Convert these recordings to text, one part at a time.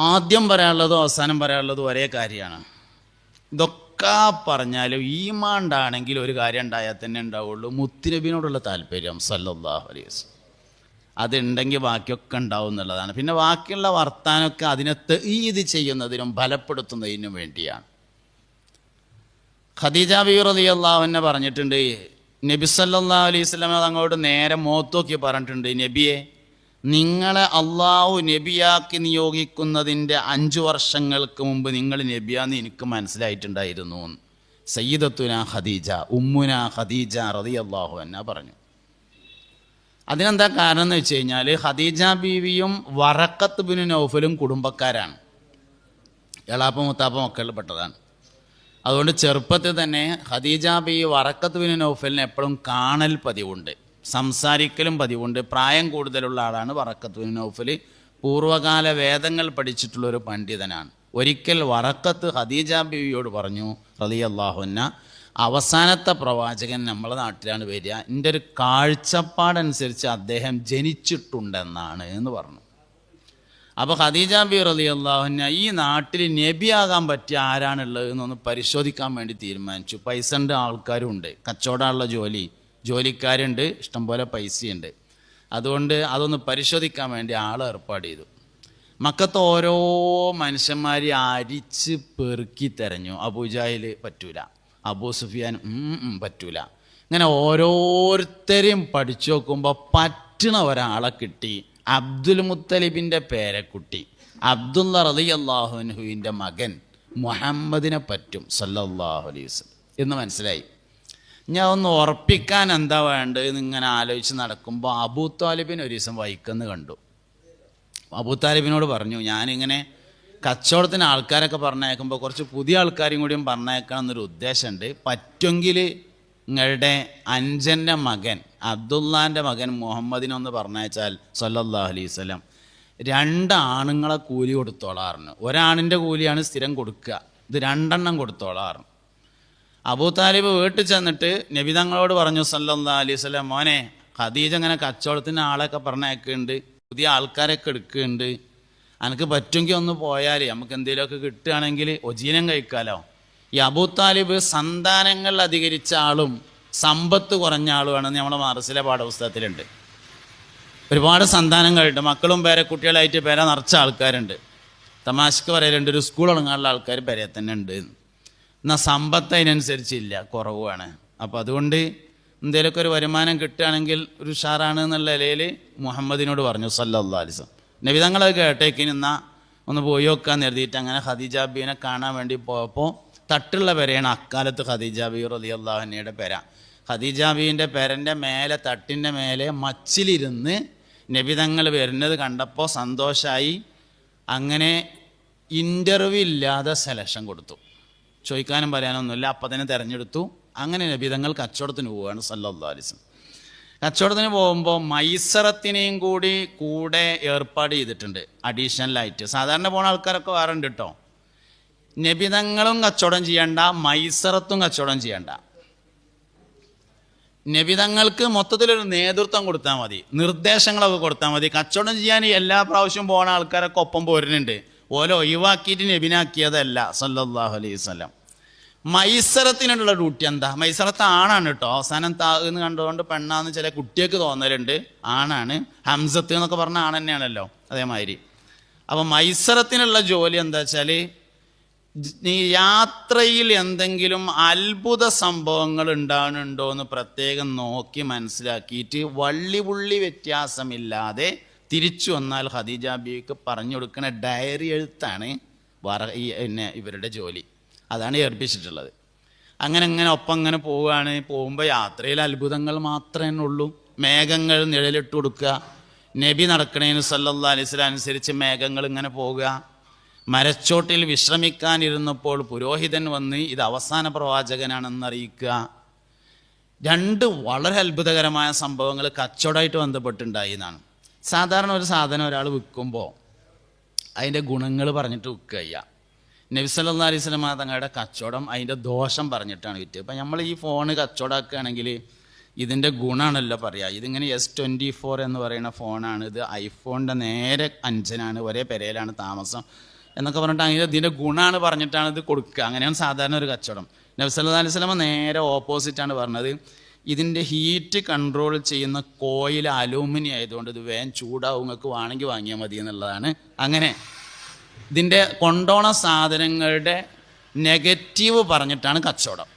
ആദ്യം പറയാനുള്ളതും അവസാനം പറയാനുള്ളതും ഒരേ കാര്യമാണ്. ഇതൊക്കെ പറഞ്ഞാലും ഈമാണ്ടാണെങ്കിൽ ഒരു കാര്യം ഉണ്ടായാൽ തന്നെ ഉണ്ടാവുള്ളൂ, മുത്തുനബിനോടുള്ള താല്പര്യം സല്ലല്ലാഹു അലൈഹി വസല്ലം. അതുണ്ടെങ്കിൽ ബാക്കിയൊക്കെ ഉണ്ടാവും എന്നുള്ളതാണ്. പിന്നെ ബാക്കിയുള്ള വർത്താനമൊക്കെ അതിനെ തഈദ് ചെയ്യുന്നതിനും ബലപ്പെടുത്തുന്നതിനും വേണ്ടിയാണ്. ഖദീജ ബീവി റളിയല്ലാഹു അൻഹ പറഞ്ഞിട്ടുണ്ട്, നബി സല്ലല്ലാഹു അലൈഹി വസല്ലം അങ്ങോട്ട് നേരെ മുഖത്തോക്കി പറഞ്ഞിട്ടുണ്ട്, നബിയെ, നിങ്ങളെ അള്ളാഹു നബിയാക്കി നിയോഗിക്കുന്നതിൻ്റെ 5 വർഷങ്ങൾക്ക് മുമ്പ് നിങ്ങൾ നബിയാന്ന് എനിക്ക് മനസ്സിലായിട്ടുണ്ടായിരുന്നു. സയ്യിദത്തുന ഖദീജ, ഉമ്മുന ഖദീജ റളിയല്ലാഹു അൻഹ പറഞ്ഞു. അതിനെന്താ കാരണം എന്ന് വെച്ച് കഴിഞ്ഞാൽ, ഖദീജ ബീവിയും വറഖത്ത് ബിൻ നൗഫലും കുടുംബക്കാരാണ്, എളാപ്പ മുത്താപ്പ മക്കളിൽപ്പെട്ടതാണ്. അതുകൊണ്ട് ചെറുപ്പത്തിൽ തന്നെ ഖദീജ ബീവി വറഖത്ത് ബിൻ നൗഫലിനെ എപ്പോഴും കാണൽ പതിവുണ്ട്, സംസാരിക്കലും പതിവുണ്ട്. പ്രായം കൂടുതലുള്ള ആളാണ് വറഖത്ത് ബിൻ നൗഫൽ. പൂർവ്വകാല വേദങ്ങൾ പഠിച്ചിട്ടുള്ളൊരു പണ്ഡിതനാണ്. ഒരിക്കൽ വറഖത്ത് ഖദീജ ബീവിയോട് പറഞ്ഞു റളിയല്ലാഹു അൻഹ, അവസാനത്തെ പ്രവാചകൻ നമ്മളെ നാട്ടിലാണ് വരിക, എൻ്റെ ഒരു കാഴ്ചപ്പാടനുസരിച്ച് അദ്ദേഹം ജനിച്ചിട്ടുണ്ടെന്നാണ് എന്ന് പറഞ്ഞു. അപ്പോൾ ഖദീജ ബീവി റളിയല്ലാഹു അൻഹ ഈ നാട്ടിൽ നബിയാകാൻ പറ്റിയ ആരാണുള്ളത് എന്നൊന്ന് പരിശോധിക്കാൻ വേണ്ടി തീരുമാനിച്ചു. പൈസ ഉണ്ട്, ആൾക്കാരും ഉണ്ട്, കച്ചവടമുള്ള ജോലിക്കാരുണ്ട്, ഇഷ്ടംപോലെ പൈസയുണ്ട്. അതുകൊണ്ട് അതൊന്ന് പരിശോധിക്കാൻ വേണ്ടി ആൾ ഏർപ്പാട് ചെയ്തു. മക്കത്ത് ഓരോ മനുഷ്യന്മാരെ അരിച്ച് പെറുക്കി തെരഞ്ഞു. അബൂജാഹിൽ പറ്റൂല, അബൂ സുഫിയാൻ പറ്റൂല. ഇങ്ങനെ ഓരോരുത്തരെയും പഠിച്ചു നോക്കുമ്പോൾ പറ്റണ ഒരാളെ കിട്ടി. അബ്ദുൽ മുത്തലിബിൻ്റെ പേരക്കുട്ടി അബ്ദുള്ള റളിയല്ലാഹു അൻഹുവിൻ്റെ മകൻ മുഹമ്മദിനെ പറ്റും സല്ലല്ലാഹു അലൈഹി വസല്ലം എന്ന് മനസ്സിലായി. ഞാൻ ഒന്ന് ഉറപ്പിക്കാൻ എന്താ വേണ്ടതെന്ന് ഇങ്ങനെ ആലോചിച്ച് നടക്കുമ്പോൾ അബൂ താലിബിന് ഒരു ദിവസം വൈക്കെന്ന് കണ്ടു. അബൂ താലിബിനോട് പറഞ്ഞു, ഞാനിങ്ങനെ കച്ചവടത്തിന് ആൾക്കാരൊക്കെ പറഞ്ഞയക്കുമ്പോൾ കുറച്ച് പുതിയ ആൾക്കാരും കൂടിയും പറഞ്ഞയക്കണം എന്നൊരു ഉദ്ദേശമുണ്ട്. പറ്റുമെങ്കിൽ നിങ്ങളുടെ അഞ്ചൻ്റെ മകൻ അബ്ദുള്ളാൻ്റെ മകൻ മുഹമ്മദിനൊന്ന് പറഞ്ഞയച്ചാൽ സല്ലല്ലാഹു അലൈഹി വസല്ലം 2 ആണുങ്ങളെ കൂലി കൊടുത്തോളാറുണ്ട്. ഒരാണിൻ്റെ കൂലിയാണ് സ്ഥിരം കൊടുക്കുക, ഇത് 2 എണ്ണം കൊടുത്തോളാറുണ്ട്. അബൂ താലിബ് വീട്ടിൽ ചെന്നിട്ട് നബി തങ്ങളോട് പറഞ്ഞു സല്ലല്ലാഹു അലൈഹി വസല്ലം, മോനെ, ഖദീജ ഇങ്ങനെ കച്ചവടത്തിന് ആളൊക്കെ പറഞ്ഞയക്കുന്നുണ്ട്, പുതിയ ആൾക്കാരൊക്കെ എടുക്കുന്നുണ്ട്, എനിക്ക് പറ്റുമെങ്കിൽ ഒന്ന് പോയാൽ നമുക്ക് എന്തെങ്കിലുമൊക്കെ കിട്ടുകയാണെങ്കിൽ ഒജീനം കഴിക്കാമല്ലോ. ഈ അബൂ താലിബ് സന്താനങ്ങൾ അധികരിച്ച ആളും സമ്പത്ത് കുറഞ്ഞ ആളുമാണെന്ന് നമ്മുടെ മദ്രസയിലെ പാഠപുസ്തകത്തിലുണ്ട്. ഒരുപാട് സന്താനങ്ങളുണ്ട്, മക്കളും പേരക്കുട്ടികളായിട്ട് പേര നിറച്ച ആൾക്കാരുണ്ട്. തമാശക്ക് പറയലുണ്ട്, ഒരു സ്കൂൾ തുടങ്ങാനുള്ള ആൾക്കാർ പേരെ തന്നെ ഉണ്ട്. എന്നാൽ സമ്പത്ത് അതിനനുസരിച്ചില്ല, കുറവാണ്. അപ്പോൾ അതുകൊണ്ട് എന്തെങ്കിലുമൊക്കെ ഒരു വരുമാനം കിട്ടുകയാണെങ്കിൽ ഒരു ഉഷാറാണ് എന്നുള്ള നിലയിൽ മുഹമ്മദിനോട് പറഞ്ഞു സല്ലല്ലാഹു അലൈഹി വസല്ലം. നബി തങ്ങളത് കേട്ടേക്ക് നിന്നാൽ ഒന്ന് പോയി നോക്കാൻ എഴുതിയിട്ട് അങ്ങനെ ഖദീജ ബീവിനെ കാണാൻ വേണ്ടി പോയപ്പോൾ തട്ടുള്ള പേരെയാണ് അക്കാലത്ത് ഖദീജ ബീവി റളിയല്ലാഹു അൻഹയുടെ പേര. ഖദീജ ബീവിൻ്റെ പേരൻ്റെ മേലെ, തട്ടിൻ്റെ മേലെ മച്ചിലിരുന്ന് നബി തങ്ങൾ വരുന്നത് കണ്ടപ്പോൾ സന്തോഷമായി. അങ്ങനെ ഇൻ്റർവ്യൂ ഇല്ലാതെ സെലക്ഷൻ കൊടുത്തു, ചോദിക്കാനും പറയാനൊന്നുമില്ല, അപ്പം തന്നെ തിരഞ്ഞെടുത്തു. അങ്ങനെ നബി തങ്ങൾ കച്ചവടത്തിന് പോവുകയാണ് സല്ലല്ലാഹു അലൈഹി വസല്ലം. കച്ചവടത്തിന് പോകുമ്പോൾ മൈസറത്തിനെയും കൂടെ ഏർപ്പാട് ചെയ്തിട്ടുണ്ട് അഡീഷണലായിട്ട്. സാധാരണ പോണ ആൾക്കാരൊക്കെ വേറെ ഉണ്ട് കേട്ടോ. നബി തങ്ങളും കച്ചവടം ചെയ്യണ്ട, മൈസറത്തും കച്ചവടം ചെയ്യണ്ട. നബി തങ്ങൾക്ക് മൊത്തത്തിലൊരു നേതൃത്വം കൊടുത്താൽ മതി, നിർദ്ദേശങ്ങളൊക്കെ കൊടുത്താൽ മതി. കച്ചവടം ചെയ്യാൻ എല്ലാ പ്രാവശ്യവും പോണ ആൾക്കാരൊക്കെ ഒപ്പം പോരുന്നുണ്ട്, ഓരോ ഒഴിവാക്കിയിട്ട് നബിനാക്കിയതല്ല സല്ലല്ലാഹു അലൈഹി വസല്ലം. മൈസറത്തിനുള്ള ഡ്യൂട്ടി എന്താ? മൈസറത്ത് ആണാണ് കേട്ടോ. അവസാനം എന്ന് കണ്ടുകൊണ്ട് പെണ്ണാന്ന് ചില കുട്ടിയൊക്കെ തോന്നലുണ്ട്, ആണാണ്. ഹംസത്ത് എന്നൊക്കെ പറഞ്ഞ ആണ് തന്നെയാണല്ലോ, അതേമാതിരി. അപ്പം മൈസറത്തിനുള്ള ജോലി എന്താ വെച്ചാൽ, ഈ യാത്രയിൽ എന്തെങ്കിലും അത്ഭുത സംഭവങ്ങൾ ഉണ്ടാകുന്നുണ്ടോ എന്ന് പ്രത്യേകം നോക്കി മനസ്സിലാക്കിയിട്ട് വള്ളിപുള്ളി വ്യത്യാസമില്ലാതെ തിരിച്ചു വന്നാൽ ഖദീജ ബീവിക്ക് പറഞ്ഞു കൊടുക്കുന്ന ഡയറി എഴുത്താണ് ഇവരുടെ ജോലി. അതാണ് ഏൽപ്പിച്ചിട്ടുള്ളത്. അങ്ങനെ ഒപ്പം അങ്ങനെ പോവുകയാണ്. പോകുമ്പോൾ യാത്രയിൽ അത്ഭുതങ്ങൾ മാത്രമേ ഉള്ളൂ. മേഘങ്ങൾ നിഴലിട്ട് കൊടുക്കുക, നബി നടക്കണേന് സല്ലല്ലാഹു അലൈഹി വസല്ലം അനുസരിച്ച് മേഘങ്ങൾ ഇങ്ങനെ പോവുക. മരച്ചോട്ടിൽ വിശ്രമിക്കാനിരുന്നപ്പോൾ പുരോഹിതൻ വന്ന് ഇത് അവസാന പ്രവാചകനാണെന്നറിയിക്കുക. 2 വളരെ അത്ഭുതകരമായ സംഭവങ്ങൾ കച്ചവടമായിട്ട് ബന്ധപ്പെട്ടുണ്ടായി എന്നാണ്. സാധാരണ ഒരു സാധനം ഒരാൾ വിൽക്കുമ്പോൾ അതിൻ്റെ ഗുണങ്ങൾ പറഞ്ഞിട്ട് വിൽക്കുക. നബി സല്ലല്ലാഹു അലൈഹി വസല്ലം തങ്ങളുടെ കച്ചവടം അതിൻ്റെ ദോഷം പറഞ്ഞിട്ടാണ് വിറ്റത്. ഇപ്പം നമ്മൾ ഈ ഫോണ് കച്ചവടമാക്കുകയാണെങ്കിൽ ഇതിൻ്റെ ഗുണമാണല്ലോ പറയുക. ഇതിങ്ങനെ S24 എന്ന് പറയുന്ന ഫോണാണ്, ഇത് ഐഫോണിൻ്റെ നേരെ അഞ്ചനാണ്, ഒരേ പെരയിലാണ് താമസം എന്നൊക്കെ പറഞ്ഞിട്ട് അങ്ങനെ ഇതിൻ്റെ ഗുണമാണ് പറഞ്ഞിട്ടാണ് ഇത് കൊടുക്കുക. അങ്ങനെയാണ് സാധാരണ ഒരു കച്ചവടം. നബി സല്ലല്ലാഹു അലൈഹി വസല്ലം നേരെ ഓപ്പോസിറ്റാണ് പറഞ്ഞത്. ഇതിൻ്റെ ഹീറ്റ് കൺട്രോൾ ചെയ്യുന്ന കോയിൽ അലൂമിനിയം ആയതുകൊണ്ട് ഇത് വേഗം ചൂടാവും, നിങ്ങൾക്ക് വേണമെങ്കിൽ വാങ്ങിയാൽ മതി എന്നുള്ളതാണ്. അങ്ങനെ ഇതിൻ്റെ കൊണ്ടോണ സാധനങ്ങളുടെ നെഗറ്റീവ് പറഞ്ഞിട്ടാണ് കച്ചവടം.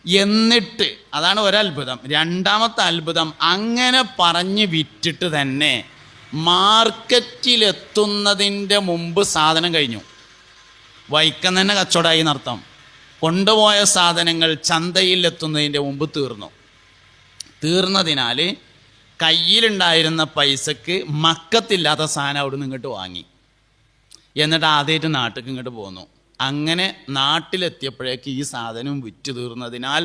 എന്നിട്ട് അതാണ് ഒരത്ഭുതം. രണ്ടാമത്തെ അത്ഭുതം, അങ്ങനെ പറഞ്ഞ് വിറ്റിട്ട് തന്നെ മാർക്കറ്റിലെത്തുന്നതിൻ്റെ മുമ്പ് സാധനം കഴിഞ്ഞു. വൈക്കം തന്നെ കച്ചവടമായി എന്നർത്ഥം. കൊണ്ടുപോയ സാധനങ്ങൾ ചന്തയിലെത്തുന്നതിൻ്റെ മുമ്പ് തീർന്നതിനാൽ കയ്യിലുണ്ടായിരുന്ന പൈസക്ക് മക്കത്തില്ലാത്ത സാധനം അവിടെ നിന്ന് ഇങ്ങോട്ട് വാങ്ങി. എന്നിട്ട് ആദ്യമായിട്ട് നാട്ടിലേക്ക് ഇങ്ങോട്ട് പോന്നു. അങ്ങനെ നാട്ടിലെത്തിയപ്പോഴേക്ക് ഈ സാധനം വിറ്റ് തീർന്നതിനാൽ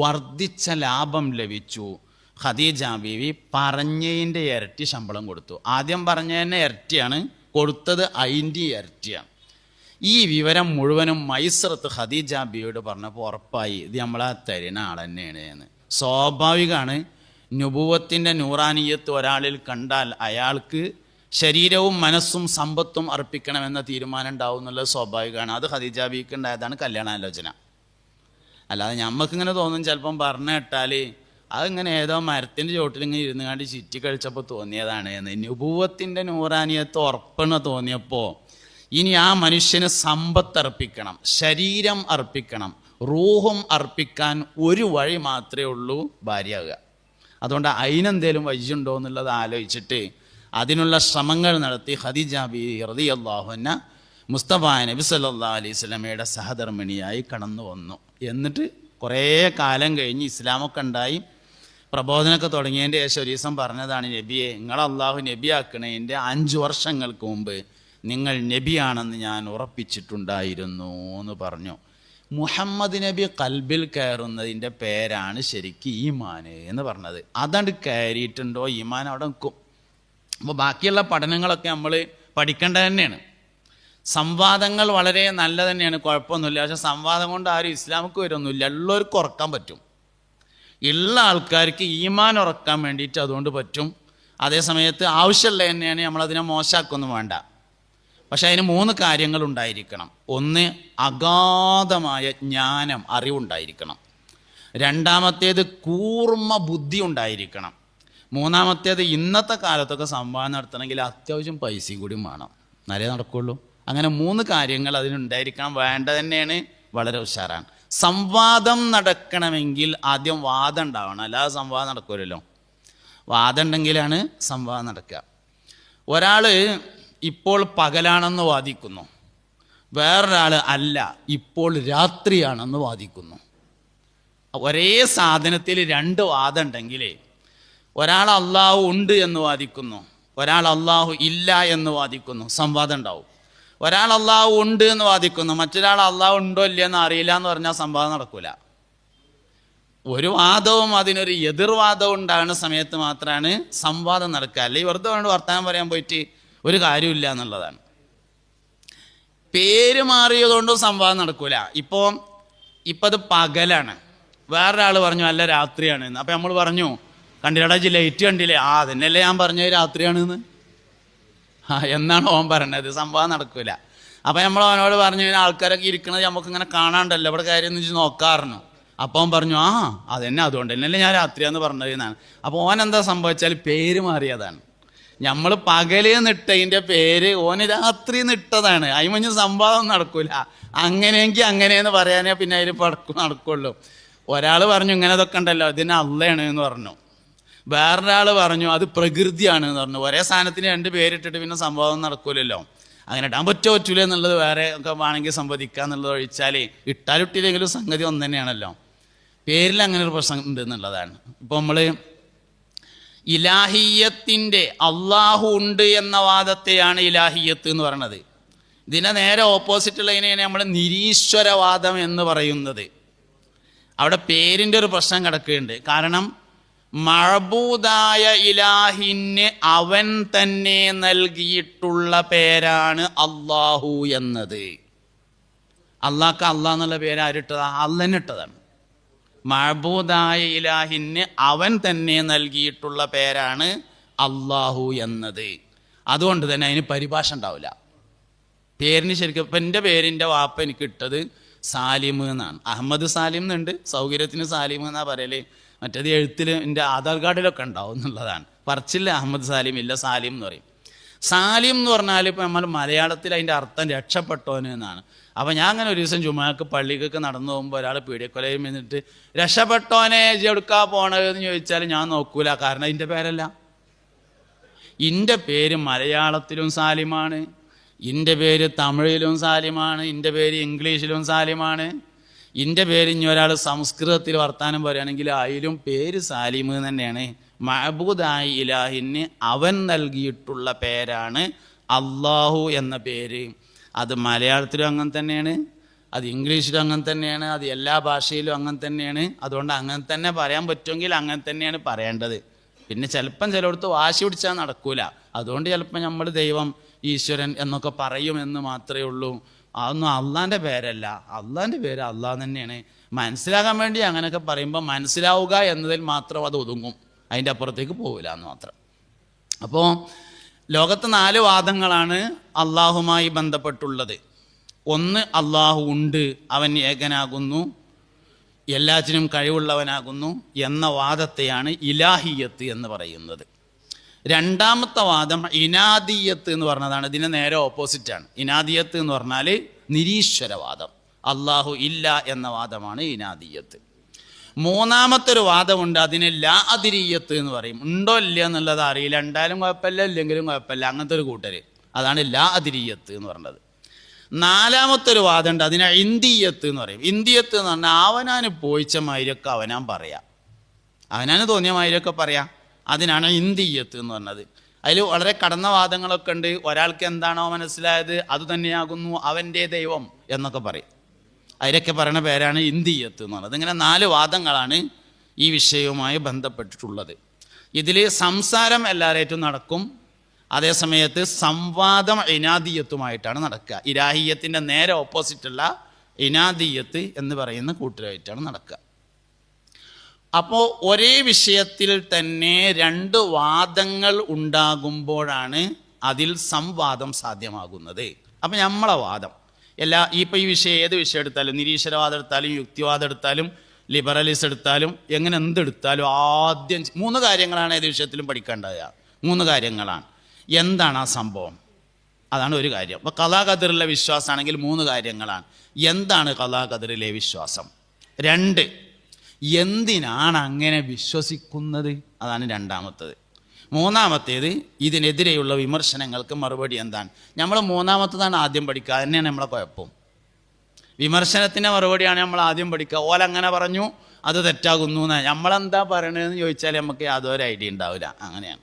വർദ്ധിച്ച ലാഭം ലഭിച്ചു. ഖദീജ ബീവി പറഞ്ഞതിൻ്റെ ഇരട്ടി ശമ്പളം കൊടുത്തു. ആദ്യം പറഞ്ഞതിൻ്റെ ഇരട്ടിയാണ് കൊടുത്തത്, അതിൻ്റെ ഇരട്ടിയാണ്. ഈ വിവരം മുഴുവനും മൈസറത്ത് ഖദീജ ബീവിയോട് പറഞ്ഞപ്പോൾ ഉറപ്പായി ഇത് നമ്മളെ തരുന്ന ആൾ തന്നെയാണ് എന്ന്. സ്വാഭാവികമാണ്, നുബുവത്തിൻ്റെ നൂറാനിയത്ത് ഒരാളിൽ കണ്ടാൽ അയാൾക്ക് ശരീരവും മനസ്സും സമ്പത്തും അർപ്പിക്കണമെന്ന തീരുമാനം ഉണ്ടാവും എന്നുള്ളത് സ്വാഭാവികമാണ്. അത് ഖദീജ ബീവിക്ക് ഉണ്ടായതാണ് കല്യാണാലോചന. അല്ലാതെ ഞമ്മക്കിങ്ങനെ തോന്നും, ചിലപ്പം പറഞ്ഞു കേട്ടാൽ അതിങ്ങനെ ഏതോ മരത്തിൻ്റെ ചോട്ടിലിങ്ങനെ ഇരുന്ന് കണ്ട് ചുറ്റി കഴിച്ചപ്പോൾ തോന്നിയതാണ് എന്ന്. നുബുവത്തിൻ്റെ നൂറാനിയത്ത് ഉറപ്പെന്ന് തോന്നിയപ്പോൾ ഇനി ആ മനുഷ്യന് സമ്പത്ത് അർപ്പിക്കണം, ശരീരം അർപ്പിക്കണം, റൂഹും അർപ്പിക്കാൻ ഒരു വഴി മാത്രമേ ഉള്ളൂ, ഭാര്യയാകുക. അതുകൊണ്ട് അതിനെന്തേലും വഴിയുണ്ടോ എന്നുള്ളത് ആലോചിച്ചിട്ട് അതിനുള്ള ശ്രമങ്ങൾ നടത്തി ഖദീജ ബീവി റളിയല്ലാഹു അൻഹ മുസ്തഫ നബി സല്ലല്ലാഹു അലൈഹി വസല്ലമയുടെ സഹധർമ്മിണിയായി കടന്നു വന്നു. എന്നിട്ട് കുറേ കാലം കഴിഞ്ഞ് ഇസ്ലാമൊക്കെ ഉണ്ടായി, പ്രബോധനമൊക്കെ തുടങ്ങിയതിൻ്റെ ശേഷം ഒരു ദിവസം പറഞ്ഞതാണ്, നബിയെ നിങ്ങൾ അള്ളാഹു നബിയാക്കണതിൻ്റെ 5 വർഷങ്ങൾക്ക് മുമ്പ് നിങ്ങൾ നബിയാണെന്ന് ഞാൻ ഉറപ്പിച്ചിട്ടുണ്ടായിരുന്നു എന്ന് പറഞ്ഞു. മുഹമ്മദ് നബി കൽബിൽ കയറുന്നതിൻ്റെ പേരാണ് ശരിക്കും ഈമാൻ എന്ന് പറഞ്ഞത്. അതണ്ട് കയറിയിട്ടുണ്ടോ ഈമാൻ അവിടെ നിൽക്കും. അപ്പോൾ ബാക്കിയുള്ള പഠനങ്ങളൊക്കെ നമ്മൾ പഠിക്കേണ്ടത് തന്നെയാണ്. സംവാദങ്ങൾ വളരെ നല്ല തന്നെയാണ്, കുഴപ്പമൊന്നുമില്ല. പക്ഷെ സംവാദം കൊണ്ട് ആരും ഇസ്ലാമിക്ക് വരുമൊന്നുമില്ല. ഉള്ളവർക്ക് ഉറക്കാൻ പറ്റും, ഉള്ള ആൾക്കാർക്ക് ഈമാൻ ഉറക്കാൻ വേണ്ടിയിട്ട് അതുകൊണ്ട് പറ്റും. അതേസമയത്ത് ആവശ്യമുള്ള തന്നെയാണ്, നമ്മളതിനെ മോശമാക്കൊന്നും വേണ്ട. പക്ഷെ അതിന് 3 കാര്യങ്ങൾ ഉണ്ടായിരിക്കണം. ഒന്ന്, അഗാധമായ ജ്ഞാനം, അറിവുണ്ടായിരിക്കണം. രണ്ടാമത്തേത് കൂർമ്മ ബുദ്ധി ഉണ്ടായിരിക്കണം. മൂന്നാമത്തേത് ഇന്നത്തെ കാലത്തൊക്കെ സംവാദം നടത്തണമെങ്കിൽ അത്യാവശ്യം പൈസയും കൂടി വേണം, എന്നാലേ നടക്കുള്ളൂ. അങ്ങനെ 3 കാര്യങ്ങൾ അതിനുണ്ടായിരിക്കണം. വേണ്ട തന്നെയാണ്, വളരെ ഉഷാറാണ്. സംവാദം നടക്കണമെങ്കിൽ ആദ്യം വാദം ഉണ്ടാവണം, അല്ലാതെ സംവാദം നടക്കില്ലല്ലോ. വാദം ഉണ്ടെങ്കിലാണ് സംവാദം നടക്കുക. ഒരാൾ ഇപ്പോൾ പകലാണെന്ന് വാദിക്കുന്നു, വേറൊരാൾ അല്ല ഇപ്പോൾ രാത്രിയാണെന്ന് വാദിക്കുന്നു. ഒരേ സാധനത്തിൽ 2 വാദം ഉണ്ടെങ്കിൽ ഒരാൾ അള്ളാഹു ഉണ്ട് എന്ന് വാദിക്കുന്നു, ഒരാൾ അള്ളാഹു ഇല്ല എന്ന് വാദിക്കുന്നു, സംവാദം ഉണ്ടാവും. ഒരാൾ അള്ളാഹു ഉണ്ട് എന്ന് വാദിക്കുന്നു, മറ്റൊരാൾ അള്ളാഹു ഉണ്ടോ ഇല്ലയെന്ന് അറിയില്ല എന്ന് പറഞ്ഞാൽ സംവാദം നടക്കൂല. ഒരു വാദവും അതിനൊരു എതിർവാദവും ഉണ്ടാകുന്ന സമയത്ത് മാത്രമാണ് സംവാദം നടക്കുക. അല്ലെങ്കിൽ വെറുതെ കൊണ്ട് വർത്തമാനം പറയാൻ പോയിട്ട് ഒരു കാര്യമില്ല എന്നുള്ളതാണ്. പേര് മാറിയതുകൊണ്ടും സംവാദം നടക്കൂല. ഇപ്പോൾ അത് പകലാണ്, വേറൊരാൾ പറഞ്ഞു അല്ല രാത്രിയാണ് എന്ന്. അപ്പം നമ്മൾ പറഞ്ഞു, കണ്ടില്ലടാ ലൈറ്റ് കണ്ടില്ലേ, അതന്നെയല്ലേ ഞാൻ പറഞ്ഞത് രാത്രിയാണെന്ന്. എന്നാണ് ഓൻ പറഞ്ഞത്, സംവാദം നടക്കൂല. അപ്പം നമ്മൾ അവനോട് പറഞ്ഞു, ആൾക്കാരൊക്കെ ഇരിക്കുന്നത് നമുക്കിങ്ങനെ കാണാണ്ടല്ലോ, ഇവിടെ കാര്യം എന്ന് വെച്ച് നോക്കാറുണ്ട്. അപ്പോൾ അവൻ പറഞ്ഞു, അതന്നെ, അതുകൊണ്ട് തന്നെയല്ലേ ഞാൻ രാത്രിയാന്ന് പറഞ്ഞത് എന്നാണ്. അപ്പോൾ ഓൻ എന്താ സംഭവിച്ചാൽ പേര് മാറിയതാണ്. നമ്മൾ പകല് നിട്ടതിൻ്റെ പേര് ഓന് രാത്രി നിട്ടതാണ്. അതിമഞ്ഞ് സംവാദം നടക്കൂല. അങ്ങനെയെങ്കിൽ അങ്ങനെയെന്ന് പറയാനേ പിന്നെ അതിൽ നടക്കുള്ളൂ. ഒരാൾ പറഞ്ഞു ഇങ്ങനെ ഇതൊക്കെ ഉണ്ടല്ലോ, ഇതിന് അള്ളയാണ് എന്ന് പറഞ്ഞു. വേറൊരാൾ പറഞ്ഞു അത് പ്രകൃതിയാണ് എന്ന് പറഞ്ഞു. ഒരേ സാധനത്തിന് 2 പേരിട്ടിട്ട് പിന്നെ സംവാദം നടക്കൂലല്ലോ. അങ്ങനെ ഇടാൻ പറ്റൂല എന്നുള്ളത് വേറെ ഒക്കെ വേണമെങ്കിൽ സംവദിക്കുക എന്നുള്ളത് ഒഴിച്ചാൽ ഇട്ടാലിട്ടില്ലെങ്കിലും സംഗതി ഒന്ന് തന്നെയാണല്ലോ. പേരിൽ അങ്ങനെ ഒരു പ്രശ്നം ഉണ്ട് എന്നുള്ളതാണ്. ഇപ്പോൾ നമ്മൾ ഇലാഹിയത്തിൻ്റെ അള്ളാഹു ഉണ്ട് എന്ന വാദത്തെയാണ് ഇലാഹിയത്ത് എന്ന് പറയുന്നത്. ഇതിനെ നേരെ ഓപ്പോസിറ്റുള്ളതിനെയാണ് നമ്മൾ നിരീശ്വരവാദം എന്ന് പറയുന്നത്. അവിടെ പേരിൻ്റെ ഒരു പ്രശ്നം കിടക്കുകയുണ്ട്. കാരണം മഅബൂദായ ഇലാഹിന് അവൻ തന്നെ നൽകിയിട്ടുള്ള പേരാണ് അള്ളാഹു എന്നത്. അള്ളാഹ്ക്ക് അള്ളാഹ് എന്നുള്ള പേര് ആരിട്ടതാ? അള്ളന്നെ ഇട്ടതാണ്. മഅബൂദായ ഇലാഹിന് അവൻ തന്നെ നൽകിയിട്ടുള്ള പേരാണ് അള്ളാഹു എന്നത്. അതുകൊണ്ട് തന്നെ അതിന് പരിഭാഷ ഉണ്ടാവില്ല. പേരിന് ശരിക്കും ഇപ്പം എൻ്റെ പേരിൻ്റെ വാപ്പ എനിക്ക് ഇട്ടത് സാലിം എന്നാണ്. അഹമ്മദ് സാലിം എന്നുണ്ട്, സൗകര്യത്തിന് സാലിം എന്നാണ് പറയല്. മറ്റേത് എഴുത്തിൽ എൻ്റെ ആധാർ കാർഡിലൊക്കെ ഉണ്ടാവും എന്നുള്ളതാണ്. പറച്ചില്ല അഹമ്മദ് സാലിം ഇല്ല, സാലിം എന്ന് പറയും. സാലിം എന്ന് പറഞ്ഞാൽ ഇപ്പം നമ്മൾ മലയാളത്തിൽ അതിൻ്റെ അർത്ഥം രക്ഷപ്പെട്ടോന് എന്നാണ്. അപ്പം ഞാൻ അങ്ങനെ ഒരു ദിവസം ജുമാക്ക് പള്ളിക്കൊക്കെ നടന്നു പോകുമ്പോൾ ഒരാൾ പീഡിയക്കൊലയും എന്നിട്ട് രക്ഷപ്പെട്ടോനെ എടുക്കാ പോണതെന്ന് ചോദിച്ചാൽ ഞാൻ നോക്കൂല. കാരണം ഇതിൻ്റെ പേരല്ല. എൻ്റെ പേര് മലയാളത്തിലും സാലിമാണ്, എൻ്റെ പേര് തമിഴിലും സാലിമാണ്, എൻ്റെ പേര് ഇംഗ്ലീഷിലും സാലിമാണ്. എൻ്റെ പേര് ഇനി ഒരാൾ സംസ്കൃതത്തിൽ വർത്താനം പറയുകയാണെങ്കിൽ അതിലും പേര് സാലിം തന്നെയാണ്. മഅബൂദായ ഇലാഹിന് അവൻ നൽകിയിട്ടുള്ള പേരാണ് അള്ളാഹു എന്ന പേര്. അത് മലയാളത്തിലും അങ്ങനെ തന്നെയാണ്, അത് ഇംഗ്ലീഷിലും അങ്ങനെ തന്നെയാണ്, അത് എല്ലാ ഭാഷയിലും അങ്ങനെ തന്നെയാണ്. അതുകൊണ്ട് അങ്ങനെ തന്നെ പറയാൻ പറ്റുമെങ്കിൽ അങ്ങനെ തന്നെയാണ് പറയേണ്ടത്. പിന്നെ ചിലപ്പം ചിലയിടത്ത് വാശി പിടിച്ചാൽ നടക്കൂല. അതുകൊണ്ട് ചിലപ്പോൾ നമ്മൾ ദൈവം, ഈശ്വരൻ എന്നൊക്കെ പറയുമെന്ന് മാത്രമേ ഉള്ളൂ. അതൊന്നും അള്ളാൻ്റെ പേരല്ല. അള്ളാൻ്റെ പേര് അള്ളാഹ് തന്നെയാണ്. മനസ്സിലാകാൻ വേണ്ടി അങ്ങനെയൊക്കെ പറയുമ്പോൾ മനസ്സിലാവുക എന്നതിൽ മാത്രം അത് ഒതുങ്ങും, അതിൻ്റെ അപ്പുറത്തേക്ക് പോവില്ല എന്ന് മാത്രം. അപ്പോൾ ലോകത്ത് 4 വാദങ്ങളാണ് അള്ളാഹുമായി ബന്ധപ്പെട്ടുള്ളത്. ഒന്ന്, അള്ളാഹു ഉണ്ട്, അവൻ ഏകനാകുന്നു, എല്ലാറ്റിനും കഴിവുള്ളവനാകുന്നു എന്ന വാദത്തെയാണ് ഇലാഹിയത്ത് എന്ന് പറയുന്നത്. രണ്ടാമത്തെ വാദം ഇനാദിയത്ത് എന്ന് പറഞ്ഞതാണ്. ഇതിന് നേരെ ഓപ്പോസിറ്റാണ്. ഇനാദിയത്ത് എന്ന് പറഞ്ഞാൽ നിരീശ്വരവാദം, അള്ളാഹു ഇല്ല എന്ന വാദമാണ് ഇനാദിയത്ത്. മൂന്നാമത്തെ ഒരു വാദമുണ്ട്, അതിന് ലാ അദിരിയത്ത് എന്ന് പറയും. ഉണ്ടോ ഇല്ല എന്നുള്ളത് അറിയില്ല, ഉണ്ടായാലും കുഴപ്പമില്ല ഇല്ലെങ്കിലും കുഴപ്പമില്ല, അങ്ങനത്തെ ഒരു കൂട്ടര്. അതാണ് ലാ അദിരിയത്ത് എന്ന് പറഞ്ഞത്. നാലാമത്തെ ഒരു വാദമുണ്ട്, അതിന് ഇന്ദിയത്ത് എന്ന് പറയും. ഇന്ദിയത്ത് എന്ന് പറഞ്ഞാൽ അവനാന് പോയിച്ച മാതിരിയൊക്കെ അവനാൻ പറയാം, അവനാന് തോന്നിയ മാതിരിയൊക്കെ പറയാം. അതിനാണ് ഇന്ദിയത്ത് എന്ന് പറഞ്ഞത്. അതിൽ വളരെ കടന്ന വാദങ്ങളൊക്കെ ഉണ്ട്. ഒരാൾക്ക് എന്താണോ മനസ്സിലായത് അത് തന്നെയാകുന്നു അവൻ്റെ ദൈവം എന്നൊക്കെ പറയും. അതിലൊക്കെ പറയുന്ന പേരാണ് ഇന്ദിയത്ത് എന്ന് പറയുന്നത്. ഇങ്ങനെ 4 വാദങ്ങളാണ് ഈ വിഷയവുമായി ബന്ധപ്പെട്ടിട്ടുള്ളത്. ഇതിൽ സംസാരം എല്ലാവരേറ്റും നടക്കും, അതേസമയത്ത് സംവാദം ഇനാദിയത്തുമായിട്ടാണ് നടക്കുക. ഇലാഹിയത്തിൻ്റെ നേരെ ഓപ്പോസിറ്റുള്ള ഇനാദിയത്ത് എന്ന് പറയുന്ന കൂട്ടരായിട്ടാണ് നടക്കുക. അപ്പോൾ ഒരേ വിഷയത്തിൽ തന്നെ 2 വാദങ്ങൾ ഉണ്ടാകുമ്പോഴാണ് അതിൽ സംവാദം സാധ്യമാകുന്നത്. അപ്പം നമ്മളെ വാദം ഇപ്പോൾ ഈ വിഷയം ഏത് വിഷയം എടുത്താലും, നിരീശ്വരവാദം എടുത്താലും, യുക്തിവാദം എടുത്താലും, ലിബറലിസം എടുത്താലും, എങ്ങനെ എന്തെടുത്താലും ആദ്യം 3 കാര്യങ്ങളാണ് ഏത് വിഷയത്തിലും പഠിക്കേണ്ടത്. 3 കാര്യങ്ങളാണ്. എന്താണ് ആ സംഭവം? അതാണ് ഒരു കാര്യം. അപ്പോൾ ഖലാ ഖദറിലെ വിശ്വാസമാണെങ്കിൽ 3 കാര്യങ്ങളാണ്. എന്താണ് ഖലാ ഖദറിലെ വിശ്വാസം? 2, എന്തിനാണ് അങ്ങനെ വിശ്വസിക്കുന്നത്? അതാണ് രണ്ടാമത്തേത്. മൂന്നാമത്തേത്, ഇതിനെതിരെയുള്ള വിമർശനങ്ങൾക്ക് മറുപടി എന്താണ്? നമ്മൾ മൂന്നാമത്തതാണ് ആദ്യം പഠിക്കുക. തന്നെയാണ് നമ്മളെ കുഴപ്പം. വിമർശനത്തിൻ്റെ മറുപടിയാണ് നമ്മൾ ആദ്യം പഠിക്കുക. ഓലങ്ങനെ പറഞ്ഞു, അത് തെറ്റാകുന്നു എന്ന് നമ്മളെന്താ പറയണതെന്ന് ചോദിച്ചാൽ നമുക്ക് യാതൊരു ഐഡിയ ഉണ്ടാവില്ല. അങ്ങനെയാണ്.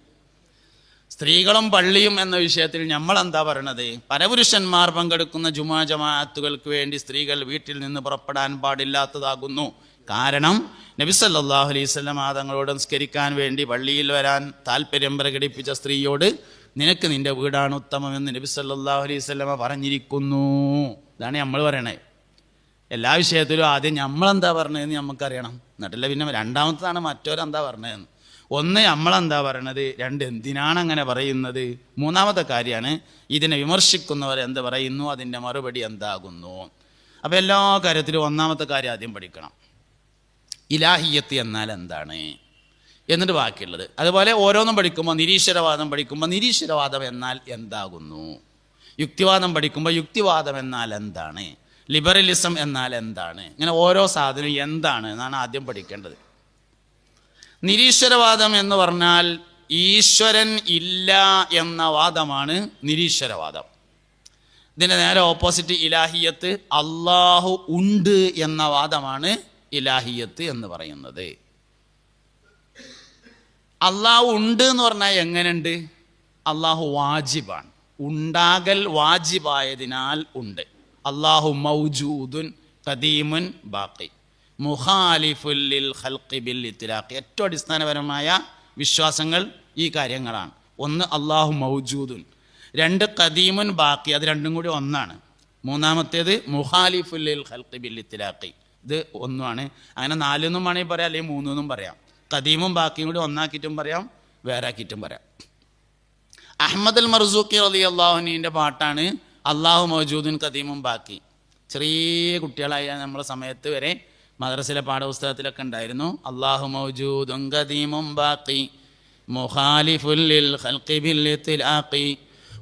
സ്ത്രീകളും പള്ളിയും എന്ന വിഷയത്തിൽ നമ്മളെന്താ പറയണത്? പരപുരുഷന്മാർ പങ്കെടുക്കുന്ന ജുമാ ജമാഅത്തുകൾക്ക് വേണ്ടി സ്ത്രീകൾ വീട്ടിൽ നിന്ന് പുറപ്പെടാൻ പാടില്ലാത്തതാകുന്നു. കാരണം നബി സല്ലല്ലാഹു അലൈഹി വസല്ലം തങ്ങളോട് നിസ്കരിക്കാൻ വേണ്ടി പള്ളിയിൽ വരാൻ താല്പര്യം പ്രകടിപ്പിച്ച സ്ത്രീയോട് നിനക്ക് നിന്റെ വീടാണ് ഉത്തമമെന്ന് നബി സല്ലല്ലാഹു അലൈഹി വസല്ലം പറഞ്ഞിരിക്കുന്നു. ഇതാണ് നമ്മൾ പറയണേ. എല്ലാ വിഷയത്തിലും ആദ്യം നമ്മളെന്താ പറഞ്ഞതെന്ന് നമുക്കറിയണം, എന്നിട്ടല്ല പിന്നെ രണ്ടാമത്തതാണ് മറ്റോരെന്താ പറഞ്ഞതെന്ന്. 1, നമ്മളെന്താ പറയണത്, 2, എന്തിനാണ് അങ്ങനെ പറയുന്നത്, മൂന്നാമത്തെ കാര്യമാണ് ഇതിനെ വിമർശിക്കുന്നവർ എന്ത് പറയുന്നു, അതിൻ്റെ മറുപടി എന്താകുന്നു. അപ്പോൾ എല്ലാ കാര്യത്തിലും ഒന്നാമത്തെ കാര്യം ആദ്യം പഠിക്കണം. ഇലാഹിയത്ത് എന്നാൽ എന്താണ്, എന്നിട്ട് ബാക്കിയുള്ളത്. അതുപോലെ ഓരോന്നും പഠിക്കുമ്പോൾ നിരീശ്വരവാദം പഠിക്കുമ്പോൾ നിരീശ്വരവാദം എന്നാൽ എന്താകുന്നു, യുക്തിവാദം പഠിക്കുമ്പോൾ യുക്തിവാദം എന്നാൽ എന്താണ്, ലിബറലിസം എന്നാൽ എന്താണ്, ഇങ്ങനെ ഓരോ സാധനവും എന്താണ് എന്നാണ് ആദ്യം പഠിക്കേണ്ടത്. നിരീശ്വരവാദം എന്ന് പറഞ്ഞാൽ ഈശ്വരൻ ഇല്ല എന്ന വാദമാണ് നിരീശ്വരവാദം. ഇതിൻ്റെ നേരെ ഓപ്പോസിറ്റ് ഇലാഹിയത്ത്, അള്ളാഹു ഉണ്ട് എന്ന വാദമാണ് ഇലാഹിയത്ത് എന്ന് പറയുന്നത്. അള്ളാഹു ഉണ്ട് എന്ന് പറഞ്ഞാൽ എങ്ങനെയുണ്ട്? അള്ളാഹു വാജിബാണ്, ഉണ്ടാകൽ വാജിബായതിനാൽ ഉണ്ട്. അള്ളാഹു മൗജൂദുൻ ഖദീമുൻ ബാഖി മുഖാലിഫുൽ ലിൽ ഖൽഖി ബിൽ ഇത്ലാഖ്. ഏറ്റവും അടിസ്ഥാനപരമായ വിശ്വാസങ്ങൾ ഈ കാര്യങ്ങളാണ്. 1, അള്ളാഹു മൗജൂദുൻ. 2, ഖദീമുൻ ബാഖി, അത് രണ്ടും കൂടി ഒന്നാണ്. മൂന്നാമത്തേത് മുഖാലിഫുൽ ലിൽ ഖൽഖി ബിൽ ഇത്ലാഖ്, ഇത് ഒന്നുമാണ്. അങ്ങനെ 4 എന്നും വേണമെങ്കിൽ പറയാം, അല്ലെങ്കിൽ 3 എന്നും പറയാം. ഖദീമും ബാക്കിയും കൂടി ഒന്നാക്കിയിട്ടും പറയാം, വേറെ ആക്കിയിട്ടും പറയാം. അഹ്മദ് അൽ മർസൂഖി റളിയല്ലാഹു അൻഹുവിൻ്റെ പാട്ടാണ് അല്ലാഹു മൗജൂദുൻ ഖദീമും ബാക്കി. ചെറിയ കുട്ടികളായ നമ്മളെ സമയത്ത് വരെ മദ്രസയിലെ പാഠപുസ്തകത്തിലൊക്കെ ഉണ്ടായിരുന്നു. അല്ലാഹു മൗജൂദുൻ ഖദീമും ബാക്കി മുഖാലിഫുൽ ലിൽ ഖൽഖി ബിൽ ഇത്ലാഖി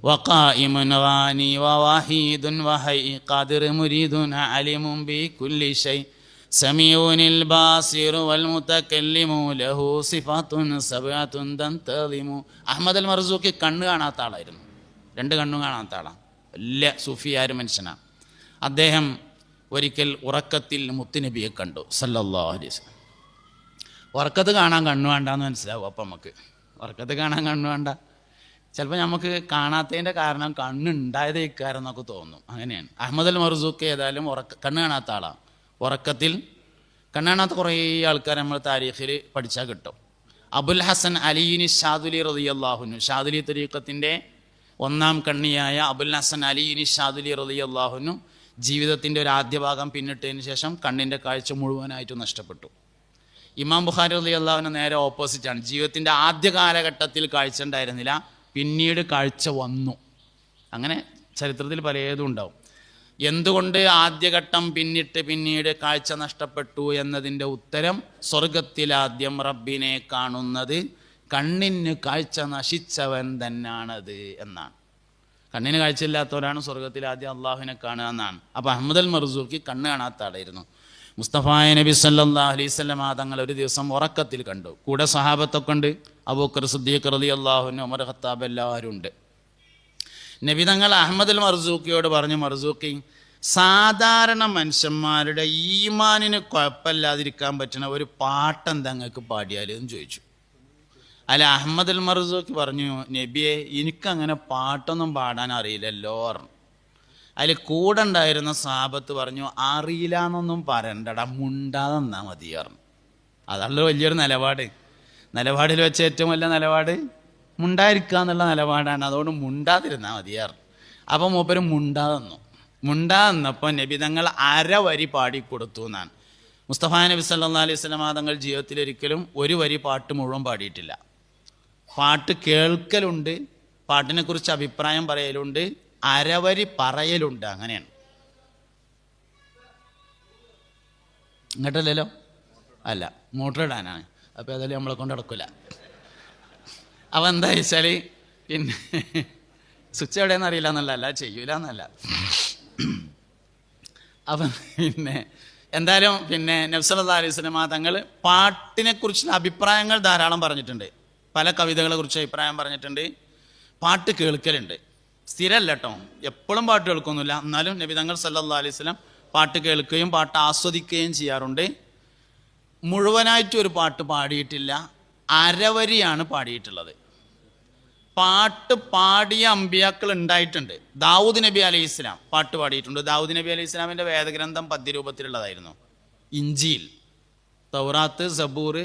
വഖായിമുൻ ഗാനി വവാഹീദുൻ വഹൈ ഖാദിർ മുരീദുൻ അലിമുൻ ബികുല്ലി ഷൈ സമീഉനിൽ ബാസിറു വൽ മുതകല്ലിമു ലഹു സിഫാത്തുൻ സബഅത്തുൻ തന്തളിമു. അഹ്മദ് അൽ മർസൂഖി കണ്ണ് കാണാത്ത ആളായിരുന്നു, 2 കണ്ണും കാണാത്ത ആളാണ്. വലിയ സൂഫിയായ മനുഷ്യനാണ്. അദ്ദേഹം ഒരിക്കൽ ഉറക്കത്തിൽ മുത്തുനബിയെ കണ്ടു സല്ലല്ലാഹു അലൈഹി വസല്ലം. ഉറക്കത്ത് കാണാൻ കണ്ണു വേണ്ടാന്ന് മനസ്സിലാവും. അപ്പം നമുക്ക് ഉറക്കത്ത് കാണാൻ കണ്ണു വേണ്ട, ചിലപ്പോൾ നമുക്ക് കാണാത്തതിൻ്റെ കാരണം കണ്ണുണ്ടായതേ ഇക്കാരം എന്നൊക്കെ തോന്നും. അങ്ങനെയാണ്. അഹ്മദ് അൽ മർസൂഖി ഏതായാലും കണ്ണ് കാണാത്ത ആളാണ്. ഉറക്കത്തിൽ കണ്ണ് കാണാത്ത കുറേ ആൾക്കാർ നമ്മൾ താരീഖിൽ പഠിച്ചാൽ കിട്ടും. അബുൽ ഹസൻ അലിയിനി ഷാദുലി റളിയല്ലാഹു അൻഹു, ഷാദുലി തരീഖത്തിൻ്റെ 1ാം കണ്ണിയായ അബുൽ ഹസൻ അലിയിനി ഷാദുലി റളിയല്ലാഹു അൻഹു ജീവിതത്തിൻ്റെ ഒരു ആദ്യ ഭാഗം പിന്നിട്ടതിന് ശേഷം കണ്ണിൻ്റെ കാഴ്ച മുഴുവനായിട്ട് നഷ്ടപ്പെട്ടു. ഇമാം ബുഖാരി റളിയല്ലാഹു അൻഹു നേരെ ഓപ്പോസിറ്റാണ്. ജീവിതത്തിൻ്റെ ആദ്യ കാലഘട്ടത്തിൽ കാഴ്ച ഉണ്ടായിരുന്നില്ല, പിന്നീട് കാഴ്ച വന്നു. അങ്ങനെ ചരിത്രത്തിൽ പലതും ഉണ്ടാവും. എന്തുകൊണ്ട് ആദ്യഘട്ടം പിന്നിട്ട് പിന്നീട് കാഴ്ച നഷ്ടപ്പെട്ടു എന്നതിൻ്റെ ഉത്തരം സ്വർഗത്തിലാദ്യം റബ്ബിനെ കാണുന്നത് കണ്ണിന് കാഴ്ച നശിച്ചവൻ തന്നെയാണത് എന്നാണ്. കണ്ണിന് കാഴ്ചയില്ലാത്തവരാണ് സ്വർഗത്തിലാദ്യം അള്ളാഹുവിനെ കാണുക എന്നാണ്. അപ്പോൾ അഹ്മദ് അൽ മർസൂഖി കണ്ണ് കാണാത്ത ആളായിരുന്നു. മുസ്തഫായ നബി സല്ലല്ലാഹു അലൈഹി വസല്ലം തങ്ങൾ ഒരു ദിവസം ഉറക്കത്തിൽ കണ്ടു. കൂടെ സഹാബത്തൊക്കെ ഉണ്ട്, അബൂബക്കർ സിദ്ദീഖ് റളിയല്ലാഹു അൻഹു, ഉമർ ഖത്താബ് എല്ലാവരും ഉണ്ട്. നബി തങ്ങൾ അഹ്മദ് അൽ മർസൂഖിയോട് പറഞ്ഞു, മർസൂഖി, സാധാരണ മനുഷ്യന്മാരുടെ ഈമാനിന് കുഴപ്പമില്ലാതിരിക്കാൻ പറ്റുന്ന ഒരു പാട്ടെന്താ നിങ്ങൾക്ക് പാടിയാൽ എന്ന് ചോദിച്ചു. അല്ല, അഹ്മദ് അൽ മർസൂഖി പറഞ്ഞു, നബിയെ എനിക്കങ്ങനെ പാട്ടൊന്നും പാടാൻ അറിയില്ലല്ലോ പറഞ്ഞു. അതിൽ കൂടെ ഉണ്ടായിരുന്ന സഹാബത്ത് പറഞ്ഞു, അറിയില്ല എന്നൊന്നും പറയണ്ടടാ, മുണ്ടാതെ നിന്നാൽ മതി പറഞ്ഞു. അതല്ലോ വലിയൊരു നിലപാടിൽ വെച്ച ഏറ്റവും വലിയ നിലപാട് മുണ്ടാതിരിക്കുക എന്നുള്ള നിലപാടാണ്. അതുകൊണ്ട് മുണ്ടാതിരുന്നാൽ മതിയായിരുന്നു. അപ്പം മൂപ്പര് മുണ്ടാതെന്നപ്പോൾ നബി തങ്ങൾ അരവരി പാടിക്കൊടുത്തു എന്നാണ്. മുസ്തഫാ നബി സല്ലല്ലാഹു അലൈഹി വസല്ലം തങ്ങൾ ജീവിതത്തിലൊരിക്കലും ഒരു വരി പാട്ട് മുഴുവൻ പാടിയിട്ടില്ല. പാട്ട് കേൾക്കലുണ്ട്, പാട്ടിനെക്കുറിച്ച് അഭിപ്രായം പറയലുണ്ട്, അരവരി പറയലുണ്ട്. അങ്ങനെയാണ്. ഇങ്ങോട്ടല്ലല്ലോ, അല്ല, മോട്ടർ ഇടാനാണ്. അപ്പോൾ ഏതായാലും നമ്മളെ കൊണ്ട് നടക്കില്ല. അപ്പം എന്താ വെച്ചാൽ പിന്നെ സ്വിച്ച് എവിടെയെന്ന് അറിയില്ല എന്നല്ല, അല്ല ചെയ്യൂല എന്നല്ല. അപ്പം പിന്നെ എന്തായാലും പിന്നെ നബി സല്ലല്ലാഹു അലൈഹി വസല്ലം തങ്ങൾ പാട്ടിനെക്കുറിച്ചുള്ള അഭിപ്രായങ്ങൾ ധാരാളം പറഞ്ഞിട്ടുണ്ട്. പല കവിതകളെ കുറിച്ച് അഭിപ്രായം പറഞ്ഞിട്ടുണ്ട്. പാട്ട് കേൾക്കലുണ്ട്, സ്ഥിരമല്ല കേട്ടോ, എപ്പോഴും പാട്ട് കേൾക്കൊന്നുമില്ല. എന്നാലും നബി തങ്ങൾ സല്ലല്ലാഹു അലൈഹി വസല്ലം പാട്ട് കേൾക്കുകയും പാട്ട് ആസ്വദിക്കുകയും ചെയ്യാറുണ്ട്. മുഴുവനായിട്ടും ഒരു പാട്ട് പാടിയിട്ടില്ല, അരവരിയാണ് പാടിയിട്ടുള്ളത്. പാട്ട് പാടിയ അമ്പിയാക്കൾ ഉണ്ടായിട്ടുണ്ട്. ദാവൂദ് നബി അലൈഹി ഇസ്ലാം പാട്ട് പാടിയിട്ടുണ്ട്. ദാവൂദ് നബി അലൈഹി ഇസ്ലാമിൻ്റെ വേദഗ്രന്ഥം പദ്യരൂപത്തിലുള്ളതായിരുന്നു. ഇഞ്ചീൽ, തൗറാത്ത്, സബൂർ,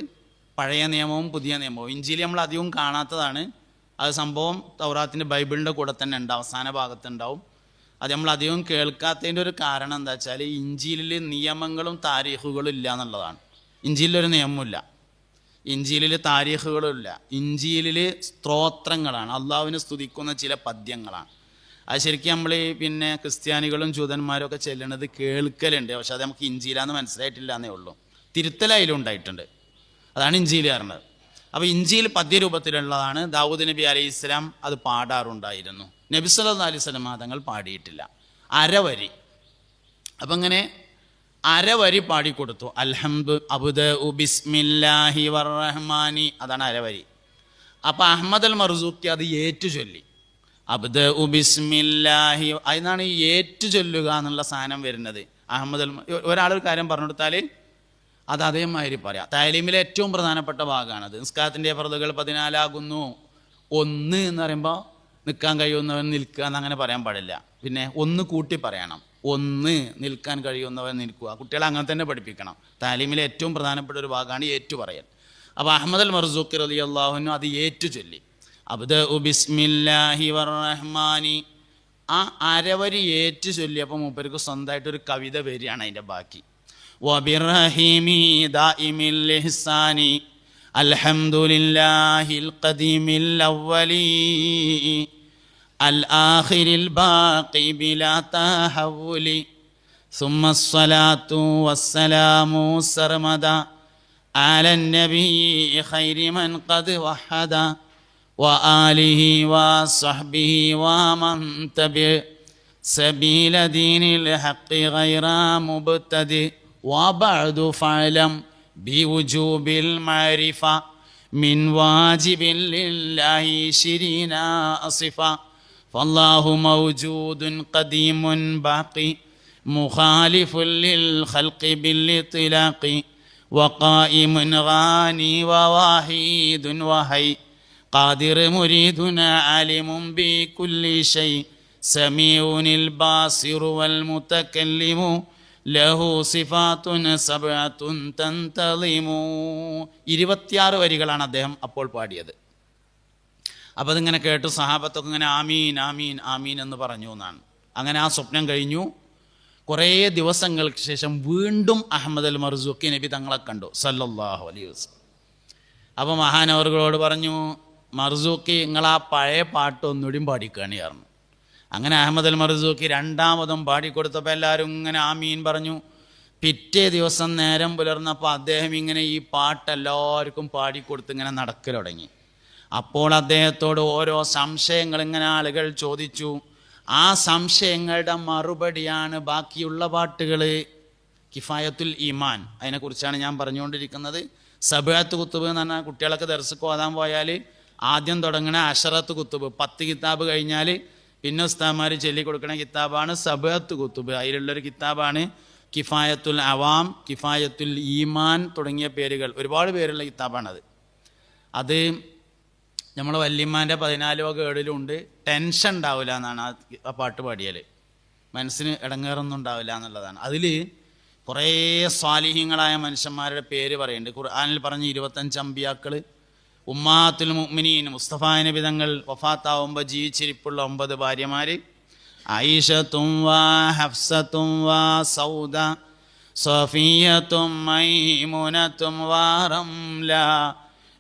പഴയ നിയമവും പുതിയ നിയമവും. ഇഞ്ചീൽ നമ്മൾ അധികവും കാണാത്തതാണ്. അത് സംഭവം തൗറാത്തിൻ്റെ ബൈബിളിൻ്റെ കൂടെ തന്നെ ഉണ്ട്, അവസാന ഭാഗത്തുണ്ടാവും. അത് നമ്മൾ അധികം കേൾക്കാത്തതിൻ്റെ ഒരു കാരണം എന്താ വെച്ചാൽ ഇഞ്ചീലിൽ നിയമങ്ങളും താരീഖുകളും ഇല്ല എന്നുള്ളതാണ്. ഇഞ്ചീലിലൊരു നിയമമില്ല, ഇഞ്ചീലിൽ താരീഖുകളുമില്ല. ഇഞ്ചീലിൽ സ്തോത്രങ്ങളാണ്, അള്ളാഹുവിനെ സ്തുതിക്കുന്ന ചില പദ്യങ്ങളാണ്. അത് ശരിക്കും നമ്മൾ പിന്നെ ക്രിസ്ത്യാനികളും ജൂതന്മാരും ഒക്കെ ചെല്ലണത് കേൾക്കലുണ്ട്, പക്ഷെ അത് നമുക്ക് ഇഞ്ചീലാന്ന് മനസ്സിലായിട്ടില്ല എന്നേ ഉള്ളൂ. തിരുത്തലായാലും ഉണ്ടായിട്ടുണ്ട്, അതാണ് ഇഞ്ചീൽ പറഞ്ഞത്. അപ്പോൾ ഇഞ്ചീൽ പദ്യരൂപത്തിലുള്ളതാണ്. ദാവൂദ് നബി അലൈഹി ഇസ്ലാം അത് പാടാറുണ്ടായിരുന്നു. നബി സല്ലല്ലാഹു അലൈഹി വസല്ലം തങ്ങൾ പാടിയിട്ടില്ല, അരവരി. അപ്പം ഇങ്ങനെ അരവരി പാടിക്കൊടുത്തു. അൽഹംദു അബ്ദഉ ബിസ്മില്ലാഹി വറഹ്മാനി, അതാണ് അരവരി. അപ്പം അഹ്മദ് അൽ മർസൂഖി അത് ഏറ്റു ചൊല്ലി. അബ്ദഉ ബിസ്മില്ലാഹി, അതിനാണ് ഈ ഏറ്റു ചൊല്ലുക എന്നുള്ള സാധനം വരുന്നത്. അഹ്മദ് ഒരാളൊരു കാര്യം പറഞ്ഞു കൊടുത്താൽ അത് അതേമാതിരി പറയാം. താലീമിലെ ഏറ്റവും പ്രധാനപ്പെട്ട ഭാഗമാണത്. നിസ്കാരത്തിൻ്റെ ഫർളുകൾ 14 ആകുന്നു. 1 എന്ന് പറയുമ്പോൾ നിൽക്കാൻ കഴിയുന്നവൻ നിൽക്കുക എന്നങ്ങനെ പറയാൻ പാടില്ല. പിന്നെ 1 കൂട്ടി പറയണം. 1 നിൽക്കാൻ കഴിയുന്നവൻ നിൽക്കുക. കുട്ടികളെ അങ്ങനെ തന്നെ പഠിപ്പിക്കണം. താലീമിലെ ഏറ്റവും പ്രധാനപ്പെട്ട ഒരു ഭാഗമാണ് ഏറ്റു പറയൽ. അപ്പോൾ അഹ്മദ് അൽ മർസൂഖി റളിയല്ലാഹു അൻഹു അത് ഏറ്റു ചൊല്ലി. അബ്ദഉ ബിസ്മില്ലാഹി വറഹ്മാനി, ആ അരവരി ഏറ്റു ചൊല്ലിയപ്പോൾ മൂപ്പർക്ക് സ്വന്തമായിട്ടൊരു കവിത വരികയാണ് അതിൻ്റെ ബാക്കി. وبالرحيم دائم الإحسان الحمد لله القديم الأول الآخر الباقي بلا تحول ثم الصلاة والسلام سرمدا على النبي خير من قد وحدا وآله وصحبه ومن تبع سبيل دين الحق غير مبتدئ وبعد فاعلم بوجوب المعرفة من واجب لله شرين صفة فالله موجود قديم باقي مخالف للخلق بالاطلاق وقائم غاني وواحد وهي قادر مريد عالم بكل شيء سميع الباصر والمتكلم له صفات سبعة تنتظم 26 വരികളാണ് അദ്ദേഹം അപ്പോൾ പാടിയത്. അപ്പോൾ അതിങ്ങനെ കേട്ട് സഹാബത്തൊക്കെ ഇങ്ങനെ ആമീൻ ആമീൻ ആമീൻ എന്ന് പറഞ്ഞു എന്നാണ്. അങ്ങനെ ആ സ്വപ്നം കഴിഞ്ഞു. കുറേ ദിവസങ്ങൾക്ക് ശേഷം വീണ്ടും അഹമ്മദ് അൽ മർസൂഖി നബി തങ്ങളെ കണ്ടു സല്ലല്ലാഹു അലൈഹി വസല്ലം. അപ്പോൾ മഹാനവറുകളോട് പറഞ്ഞു, മർസൂഖി നിങ്ങൾ ആ പഴയ പാട്ട് ഒന്നുകൂടിയും പാടിക്കുകയാണ് പറഞ്ഞു. അങ്ങനെ അഹമ്മദ് അൽ മർസൂഖി രണ്ടാമതും പാടിക്കൊടുത്തപ്പോൾ എല്ലാവരും ഇങ്ങനെ ആമീൻ പറഞ്ഞു. പിറ്റേ ദിവസം നേരം പുലർന്നപ്പോൾ അദ്ദേഹം ഇങ്ങനെ ഈ പാട്ട് എല്ലാവർക്കും പാടിക്കൊടുത്ത് ഇങ്ങനെ നടക്കൽ തുടങ്ങി. അപ്പോൾ അദ്ദേഹത്തോട് ഓരോ സംശയങ്ങൾ ഇങ്ങനെ ആളുകൾ ചോദിച്ചു. ആ സംശയങ്ങളുടെ മറുപടിയാണ് ബാക്കിയുള്ള പാട്ടുകൾ. കിഫായത്തുൽ ഈമാൻ, അതിനെക്കുറിച്ചാണ് ഞാൻ പറഞ്ഞുകൊണ്ടിരിക്കുന്നത്. സബഅത്ത് കുത്തുബ് എന്ന് പറഞ്ഞാൽ കുട്ടികളൊക്കെ ദർസക്ക് ഓതാൻ പോയാൽ ആദ്യം തുടങ്ങണ അഷറത്ത് കുത്തുബ്, 10 കിതാബ് കഴിഞ്ഞാൽ പിന്നെ ഉസ്താദ്മാർ ചൊല്ലിക്കൊടുക്കണ കിതാബാണ് സബഅത്ത് കുത്തുബ്. അതിലുള്ളൊരു കിതാബാണ് കിഫായത്തുൽ അവാം, കിഫായത്തുൽ ഈമാൻ തുടങ്ങിയ പേരുകൾ, ഒരുപാട് പേരുള്ള കിതാബാണത്. അത് നമ്മൾ വല്യമ്മാൻ്റെ 14 ഗേഡിലും ഉണ്ട്. ടെൻഷൻ ഉണ്ടാവില്ല എന്നാണ് ആ പാട്ട് പാടിയാൽ, മനസ്സിന് ഇടങ്ങേറൊന്നും ഉണ്ടാവില്ല എന്നുള്ളതാണ്. അതിൽ കുറേ സ്വാലിഹ്യങ്ങളായ മനുഷ്യന്മാരുടെ പേര് പറയുന്നുണ്ട്. ഖുർആനിൽ പറഞ്ഞ 25 അമ്പിയാക്കൾ, ഉമ്മാത്തുൽ മുഅ്മിനീൻ മുസ്തഫ നബി തങ്ങൾ വഫാത്താവുമ്പോൾ ജീവിച്ചിരിപ്പുള്ള 9 ഭാര്യമാർ, ആയിഷത്തും വാ ഹഫ്സത്തും വാ സൗദ സഫിയത്തും മൈമുനത്തും വാ റംല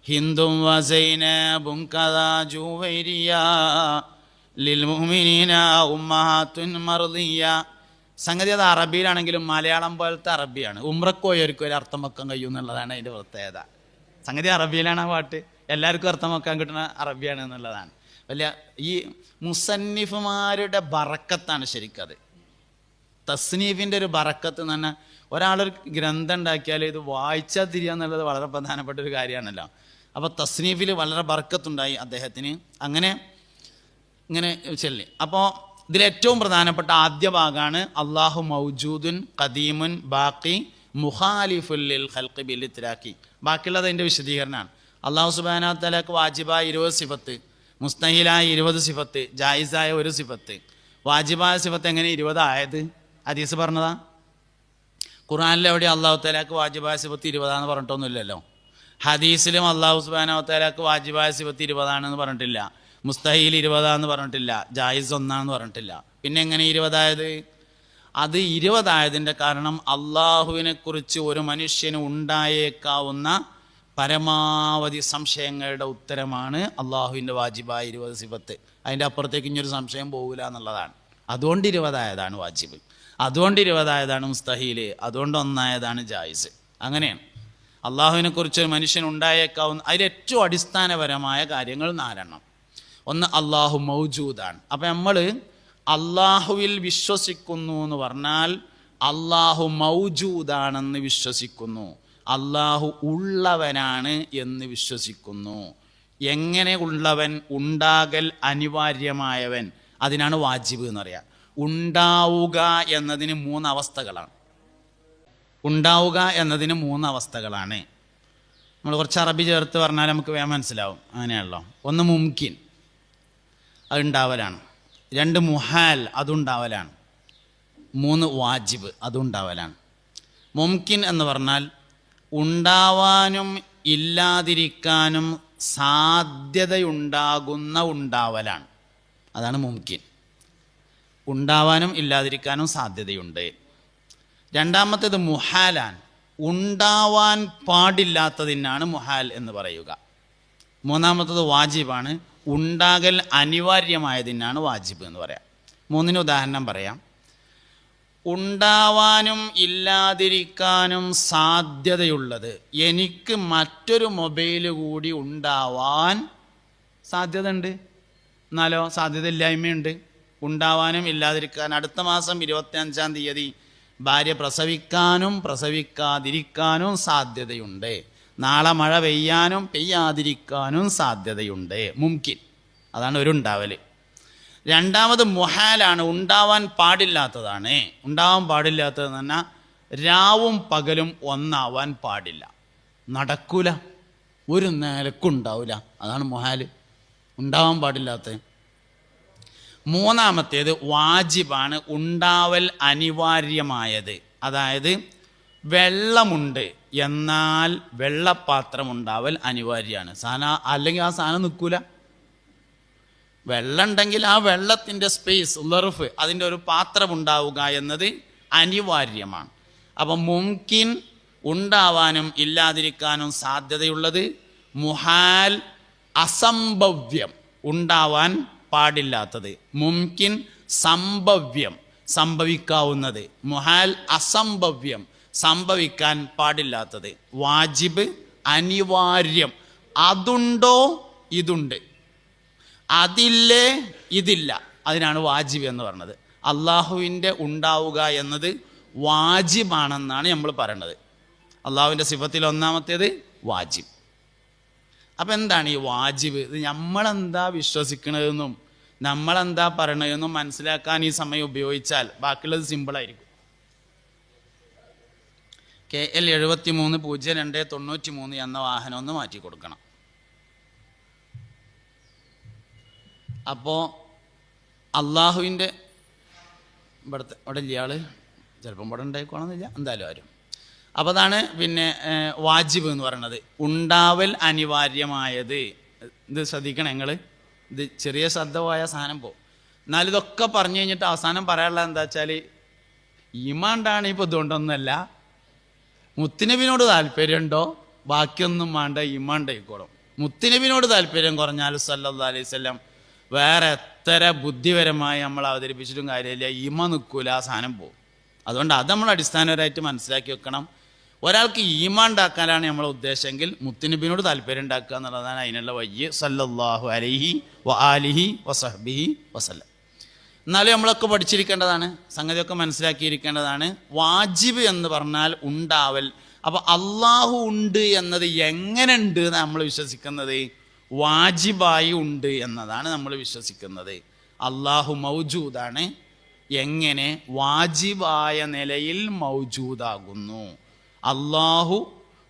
ഹിന്ദും വ സൈനബും കദാ ജുവൈരിയ ലിൽ മുഅ്മിനീന ഉമ്മഹാത്തുൻ മർദിയ. സംഗതി അത് അറബിയിലാണെങ്കിലും മലയാളം പോലത്തെ അറബിയാണ്. ഉംറക്ക് പോയവർക്കും ഒരു അർത്ഥം വെക്കാൻ കഴിയും എന്നുള്ളതാണ് അതിൻ്റെ പ്രത്യേകത. സംഗതി അറബിയിലാണ് ആ പാട്ട്, എല്ലാവർക്കും അർത്ഥം വെക്കാൻ കിട്ടുന്ന അറബിയാണ് എന്നുള്ളതാണ്. വലിയ ഈ മുസന്നിഫുമാരുടെ ബറക്കത്താണ് ശരിക്കത്. തസ്നീഫിൻ്റെ ഒരു ബറക്കത്ത് എന്ന് പറഞ്ഞാൽ ഒരാളൊരു ഗ്രന്ഥം ഉണ്ടാക്കിയാൽ ഇത് വായിച്ചാൽ തിരിയുക എന്നുള്ളത് വളരെ പ്രധാനപ്പെട്ട ഒരു കാര്യമാണല്ലോ. അപ്പോൾ തസ്നീഫിൽ വളരെ ബറക്കത്തുണ്ടായി അദ്ദേഹത്തിന്. അങ്ങനെ ഇങ്ങനെ ചൊല്ലി. അപ്പോൾ ഇതിലേറ്റവും പ്രധാനപ്പെട്ട ആദ്യ ഭാഗമാണ് അള്ളാഹു മൗജൂദുൻ ഖദീമുൻ ബാക്കി മുഖാലിഫുല്ലിൽ ഖൽഖി ബിൽ ഇത്ലാഖി. ബാക്കിയുള്ളത് അതിൻ്റെ വിശദീകരണമാണ്. അള്ളാഹു സുബ്ഹാനഹു വ തആലക്ക് വാജിബായ 20 സിഫത്ത്, മുസ്തഹിലായ 20 സിഫത്ത്, ജായിസായ 1 സിഫത്ത്. വാജിബായ സിഫത്ത് എങ്ങനെ 20 ആയത്? ഹദീസ് പറഞ്ഞതാ? ഖുർആനിൽ എവിടെ അള്ളാഹു തആലക്ക് വാജിബായ സിഫത്ത് 20 പറഞ്ഞിട്ടൊന്നുമില്ലല്ലോ. ഹദീസിലും അള്ളാഹു സുബ്ഹാനഹു വ തആലക്ക് വാജിബായ സിഫത്ത് 20 പറഞ്ഞിട്ടില്ല, മുസ്തഹീൽ 20 പറഞ്ഞിട്ടില്ല, ജായിസ് 1 പറഞ്ഞിട്ടില്ല. പിന്നെ എങ്ങനെ 20 ആയത്? അത് 20 ആയതിൻ്റെ കാരണം അള്ളാഹുവിനെ കുറിച്ച് ഒരു മനുഷ്യന് ഉണ്ടായേക്കാവുന്ന പരമാവധി സംശയങ്ങളുടെ ഉത്തരമാണ് അള്ളാഹുവിൻ്റെ വാജിബായ 20 സിഫത്ത്. അതിൻ്റെ അപ്പുറത്തേക്ക് ഇനിയൊരു സംശയം പോകില്ല എന്നുള്ളതാണ്. അതുകൊണ്ട് 20 ആയതാണ് വാജിബ്, അതുകൊണ്ട് 20 ആയതാണ് മുസ്തഹീൽ, അതുകൊണ്ട് 1 ആയതാണ് ജായിസ്. അങ്ങനെയാണ് അള്ളാഹുവിനെ കുറിച്ച് ഒരു മനുഷ്യൻ ഉണ്ടായേക്കാവുന്ന അതിലേറ്റവും അടിസ്ഥാനപരമായ കാര്യങ്ങൾ 4. ഒന്ന്, അള്ളാഹു മൗജൂദാണ്. അപ്പം നമ്മൾ അള്ളാഹുവിൽ വിശ്വസിക്കുന്നു എന്ന് പറഞ്ഞാൽ അള്ളാഹു മൗജൂദാണെന്ന് വിശ്വസിക്കുന്നു, അള്ളാഹു ഉള്ളവനാണ് എന്ന് വിശ്വസിക്കുന്നു. എങ്ങനെ ഉള്ളവൻ? ഉണ്ടാകൽ അനിവാര്യമായവൻ. അതിനാണ് വാജിബ് എന്ന് പറയാം. ഉണ്ടാവുക എന്നതിന് 3 അവസ്ഥകളാണ്. ഉണ്ടാവുക എന്നതിന് 3 അവസ്ഥകളാണ്. നമ്മൾ കുറച്ച് അറബി ചേർത്ത് പറഞ്ഞാൽ നമുക്ക് വേഗം മനസ്സിലാവും. അങ്ങനെയാണല്ലോ. ഒന്ന് മുംകിൻ, അതുണ്ടാവലാണ്. 2 മുഹാൽ, അതുണ്ടാവലാണ്. 3 വാജിബ്, അതുണ്ടാവലാണ്. മുംകിൻ എന്ന് പറഞ്ഞാൽ ഉണ്ടാവാനും ഇല്ലാതിരിക്കാനും സാധ്യതയുണ്ടാകുന്ന ഉണ്ടാവലാണ്. അതാണ് മുംകിൻ. ഉണ്ടാവാനും ഇല്ലാതിരിക്കാനും സാധ്യതയുണ്ട്. രണ്ടാമത്തേത് മുഹാലാൻ, ഉണ്ടാവാൻ പാടില്ലാത്തതിനാണ് മുഹാൽ എന്ന് പറയുക. മൂന്നാമത്തേത് വാജിബാണ്, ഉണ്ടാകൽ അനിവാര്യമായതിനാണ് വാജിബ് എന്ന് പറയാം. മൂന്നിന് ഉദാഹരണം പറയാം. ഉണ്ടാവാനും ഇല്ലാതിരിക്കാനും സാധ്യതയുള്ളത്, എനിക്ക് മറ്റൊരു മൊബൈൽ കൂടി ഉണ്ടാവാൻ സാധ്യത ഉണ്ട്, എന്നാലോ സാധ്യത ഇല്ലായ്മയുണ്ട്. ഉണ്ടാവാനും ഇല്ലാതിരിക്കാൻ, അടുത്ത മാസം 25-ാം തീയതി ഭാര്യ പ്രസവിക്കാനും പ്രസവിക്കാതിരിക്കാനും സാധ്യതയുണ്ട്, നാളെ മഴ പെയ്യാനും പെയ്യാതിരിക്കാനും സാധ്യതയുണ്ട്, മുംകിൻ. അതാണ് ഒരു ഉണ്ടാവൽ. രണ്ടാമത് മുഹാലാണ്, ഉണ്ടാവാൻ പാടില്ലാത്തതാണ്. ഉണ്ടാവാൻ പാടില്ലാത്തതെന്ന് പറഞ്ഞാൽ രാവും പകലും ഒന്നാവാൻ പാടില്ല, നടക്കൂല, ഒരു നിലക്കുണ്ടാവില്ല. അതാണ് മുഹാല്, ഉണ്ടാവാൻ പാടില്ലാത്തത്. മൂന്നാമത്തേത് വാജിബാണ്, ഉണ്ടാവൽ അനിവാര്യമായത്. അതായത് വെള്ളമുണ്ട് എന്നാൽ വെള്ളപ്പാത്രം ഉണ്ടാവൽ അനിവാര്യമാണ്. സാധനം അല്ലെങ്കിൽ ആ സാധനം നിൽക്കൂല. വെള്ളം ഉണ്ടെങ്കിൽ ആ വെള്ളത്തിൻ്റെ സ്പേസ്, ലർഫ്, അതിൻ്റെ ഒരു പാത്രം ഉണ്ടാവുക എന്നത് അനിവാര്യമാണ്. അപ്പം മുംകിൻ, ഉണ്ടാവാനും ഇല്ലാതിരിക്കാനും സാധ്യതയുള്ളത്. മുഹാൽ, അസംഭവ്യം, ഉണ്ടാവാൻ പാടില്ലാത്തത്. മുംകിൻ, സംഭവ്യം, സംഭവിക്കാവുന്നത്. മുഹാൽ, അസംഭവ്യം, സംഭവിക്കാൻ പാടില്ലാത്തത്. വാജിബ്, അനിവാര്യം, അതുണ്ടോ ഇതുണ്ട്, അതില്ലേ ഇതില്ല, അതിനാണ് വാജിബ് എന്ന് പറയുന്നത്. അള്ളാഹുവിൻ്റെ ഉണ്ടാവുക എന്നത് വാജിബാണെന്നാണ് നമ്മൾ പറയുന്നത്. അള്ളാഹുവിൻ്റെ സിഫത്തിൽ ഒന്നാമത്തേത് വാജിബ്. അപ്പം എന്താണ് ഈ വാജിബ്? ഇത് നമ്മളെന്താ വിശ്വസിക്കണതെന്നും നമ്മളെന്താ പറയണതെന്നും മനസ്സിലാക്കാൻ ഈ സമയം ഉപയോഗിച്ചാൽ ബാക്കിയുള്ളത് സിമ്പിളായിരിക്കും. KL 730293 എന്ന വാഹനം ഒന്ന് മാറ്റി കൊടുക്കണം. അപ്പോൾ അള്ളാഹുവിൻ്റെ ഇവിടെ ഇല്ല ആൾ, ചിലപ്പം ഇവിടെ ഉണ്ടായിക്കോണമെന്നില്ല, എന്തായാലും ആരും. അപ്പോൾ അതാണ് പിന്നെ വാജിബ് എന്ന് പറയുന്നത്, ഉണ്ടാവൽ അനിവാര്യമായത്. ഇത് ശ്രദ്ധിക്കണം നിങ്ങൾ, ഇത് ചെറിയ ശ്രദ്ധ പോയ സാധനം പോകും. എന്നാൽ ഇതൊക്കെ പറഞ്ഞു കഴിഞ്ഞിട്ട് അവസാനം പറയാനുള്ളത് എന്താ വെച്ചാൽ, ഈമാണ്ടാണ് ഇപ്പോൾ ഇതുകൊണ്ടൊന്നുമല്ല, മുത്തുനബിനോട് താല്പര്യമുണ്ടോ ബാക്കിയൊന്നും വേണ്ട, ഈമാണ്ടായിക്കോളും. മുത്തുനബിനോട് താല്പര്യം കുറഞ്ഞാൽ സല്ലല്ലാഹു അലൈഹി വസല്ലം വേറെ എത്ര ബുദ്ധിപരമായി നമ്മൾ അവതരിപ്പിച്ചിട്ടും കാര്യമില്ല, ഈമ നിൽക്കൂല, ആ സാധനം പോകും. അതുകൊണ്ട് അത് നമ്മൾ അടിസ്ഥാനപരമായിട്ട് മനസ്സിലാക്കി വെക്കണം. ഒരാൾക്ക് ഈമ ഉണ്ടാക്കാനാണ് നമ്മളെ ഉദ്ദേശമെങ്കിൽ മുത്തുനബിനോട് താല്പര്യം ഉണ്ടാക്കുക എന്നുള്ളതാണ് അതിനുള്ള വയ്യ്. സല്ലല്ലാഹു അലൈഹി വആലിഹി വസഹ്ബിഹി വസല്ലം. എന്നാലും നമ്മളൊക്കെ പഠിച്ചിരിക്കേണ്ടതാണ്, സംഗതിയൊക്കെ മനസ്സിലാക്കിയിരിക്കേണ്ടതാണ്. വാജിബ് എന്ന് പറഞ്ഞാൽ ഉണ്ടാവൽ. അപ്പോൾ അള്ളാഹു ഉണ്ട് എന്നത് എങ്ങനെ ഉണ്ട് എന്ന് നമ്മൾ വിശ്വസിക്കുന്നത്? വാജിബായി ഉണ്ട് എന്നതാണ് നമ്മൾ വിശ്വസിക്കുന്നത്. അള്ളാഹു മൗജൂദാണ്. എങ്ങനെ? വാജിബായ നിലയിൽ മൗജൂദാകുന്നു. അള്ളാഹു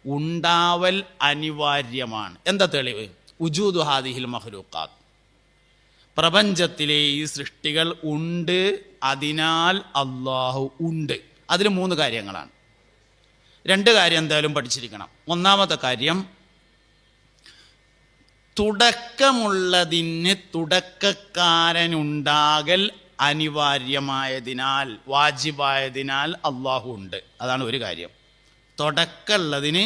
ഉണ്ടാവൽ അനിവാര്യമാണ്. എന്താ തെളിവ്? ഉജൂദു ഹാദിഹിൽ മഖ്ലൂഖാത്ത്, പ്രപഞ്ചത്തിലെ ഈ സൃഷ്ടികൾ ഉണ്ട്, അതിനാൽ അള്ളാഹു ഉണ്ട്. അതിൽ 3 കാര്യങ്ങളാണ്. 2 കാര്യം എന്തായാലും പഠിച്ചിരിക്കണം. ഒന്നാമത്തെ കാര്യം, തുടക്കമുള്ളതിന് തുടക്കക്കാരനുണ്ടാകൽ അനിവാര്യമായതിനാൽ, വാജിബായതിനാൽ അള്ളാഹു ഉണ്ട്. അതാണ് ഒരു കാര്യം. തുടക്കമുള്ളതിന്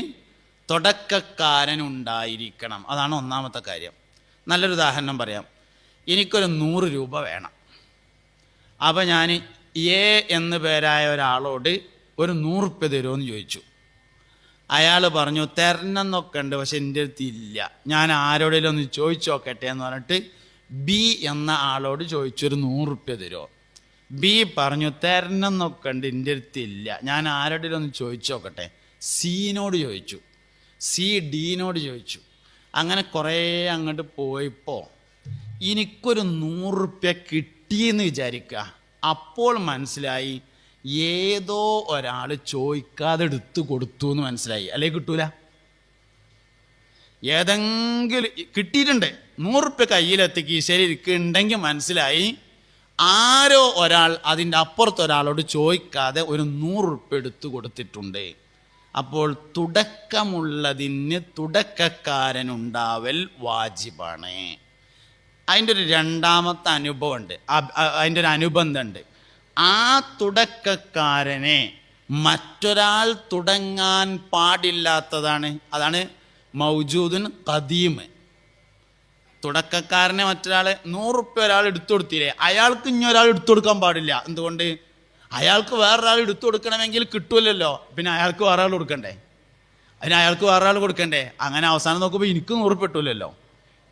തുടക്കക്കാരനുണ്ടായിരിക്കണം, അതാണ് ഒന്നാമത്തെ കാര്യം. നല്ലൊരു ഉദാഹരണം പറയാം. എനിക്കൊരു 100 രൂപ വേണം. അപ്പം ഞാൻ എ എന്ന് പേരായ ഒരാളോട് ഒരു 100 റുപ്യ തരുമോ എന്ന് ചോദിച്ചു. അയാൾ പറഞ്ഞു തരണമെന്നൊക്കെ ഉണ്ട്, പക്ഷെ എൻ്റെ അടുത്ത് ഇല്ല, ഞാൻ ആരോടെങ്കിലും ഒന്ന് ചോദിച്ചു നോക്കട്ടെ എന്ന് പറഞ്ഞിട്ട് ബി എന്ന ആളോട് ചോദിച്ചൊരു 100 റുപ്യ തരുമോ. ബി പറഞ്ഞു തരണമെന്നൊക്കെ ഉണ്ട്, എൻ്റെ അടുത്ത് ഇല്ല, ഞാൻ ആരോടെങ്കിലും ഒന്ന് ചോദിച്ചു നോക്കട്ടെ. സിനോട് ചോദിച്ചു, സി ഡിനോട് ചോദിച്ചു. അങ്ങനെ കുറേ അങ്ങോട്ട് പോയപ്പോൾ എനിക്കൊരു 100 റുപ്യ കിട്ടിയെന്ന് വിചാരിക്കുക. അപ്പോൾ മനസ്സിലായി ഏതോ ഒരാൾ ചോദിക്കാതെ എടുത്തു കൊടുത്തു എന്ന് മനസ്സിലായി. അല്ലെങ്കിൽ കിട്ടൂല. ഏതെങ്കിലും കിട്ടിയിട്ടുണ്ട്, 100 റുപ്യ കയ്യിലെത്തി കീശയിൽ ഇരിക്കുന്നുണ്ടെങ്കിൽ മനസ്സിലായി ആരോ ഒരാൾ അതിൻ്റെ അപ്പുറത്തൊരാളോട് ചോദിക്കാതെ ഒരു 100 റുപ്യ എടുത്തു കൊടുത്തിട്ടുണ്ട്. അപ്പോൾ തുടക്കമുള്ളതിന് തുടക്കക്കാരനുണ്ടാവൽ വാജിബാണ്. അതിൻ്റെ ഒരു രണ്ടാമത്തെ അനുഭവമുണ്ട്, അതിൻ്റെ ഒരു അനുബന്ധമുണ്ട്. ആ തുടക്കക്കാരനെ മറ്റൊരാൾ തുടങ്ങാൻ പാടില്ലാത്തതാണ്. അതാണ് മൗജൂദുൻ ഖദീം. തുടക്കക്കാരനെ മറ്റൊരാൾ 100 റുപ്യ ഒരാൾ എടുത്തു കൊടുത്തില്ലേ, അയാൾക്ക് ഇനി ഒരാൾ എടുത്തു കൊടുക്കാൻ പാടില്ല. എന്തുകൊണ്ട്? അയാൾക്ക് വേറൊരാൾ എടുത്തു കൊടുക്കണമെങ്കിൽ കിട്ടൂലല്ലോ, പിന്നെ അയാൾക്ക് വേറെ ആൾ കൊടുക്കണ്ടേ, അതിന് അയാൾക്ക് വേറെ ആൾ കൊടുക്കണ്ടേ. അങ്ങനെ അവസാനം നോക്കുമ്പോൾ എനിക്ക് 100 റുപ്യ കിട്ടൂലല്ലോ.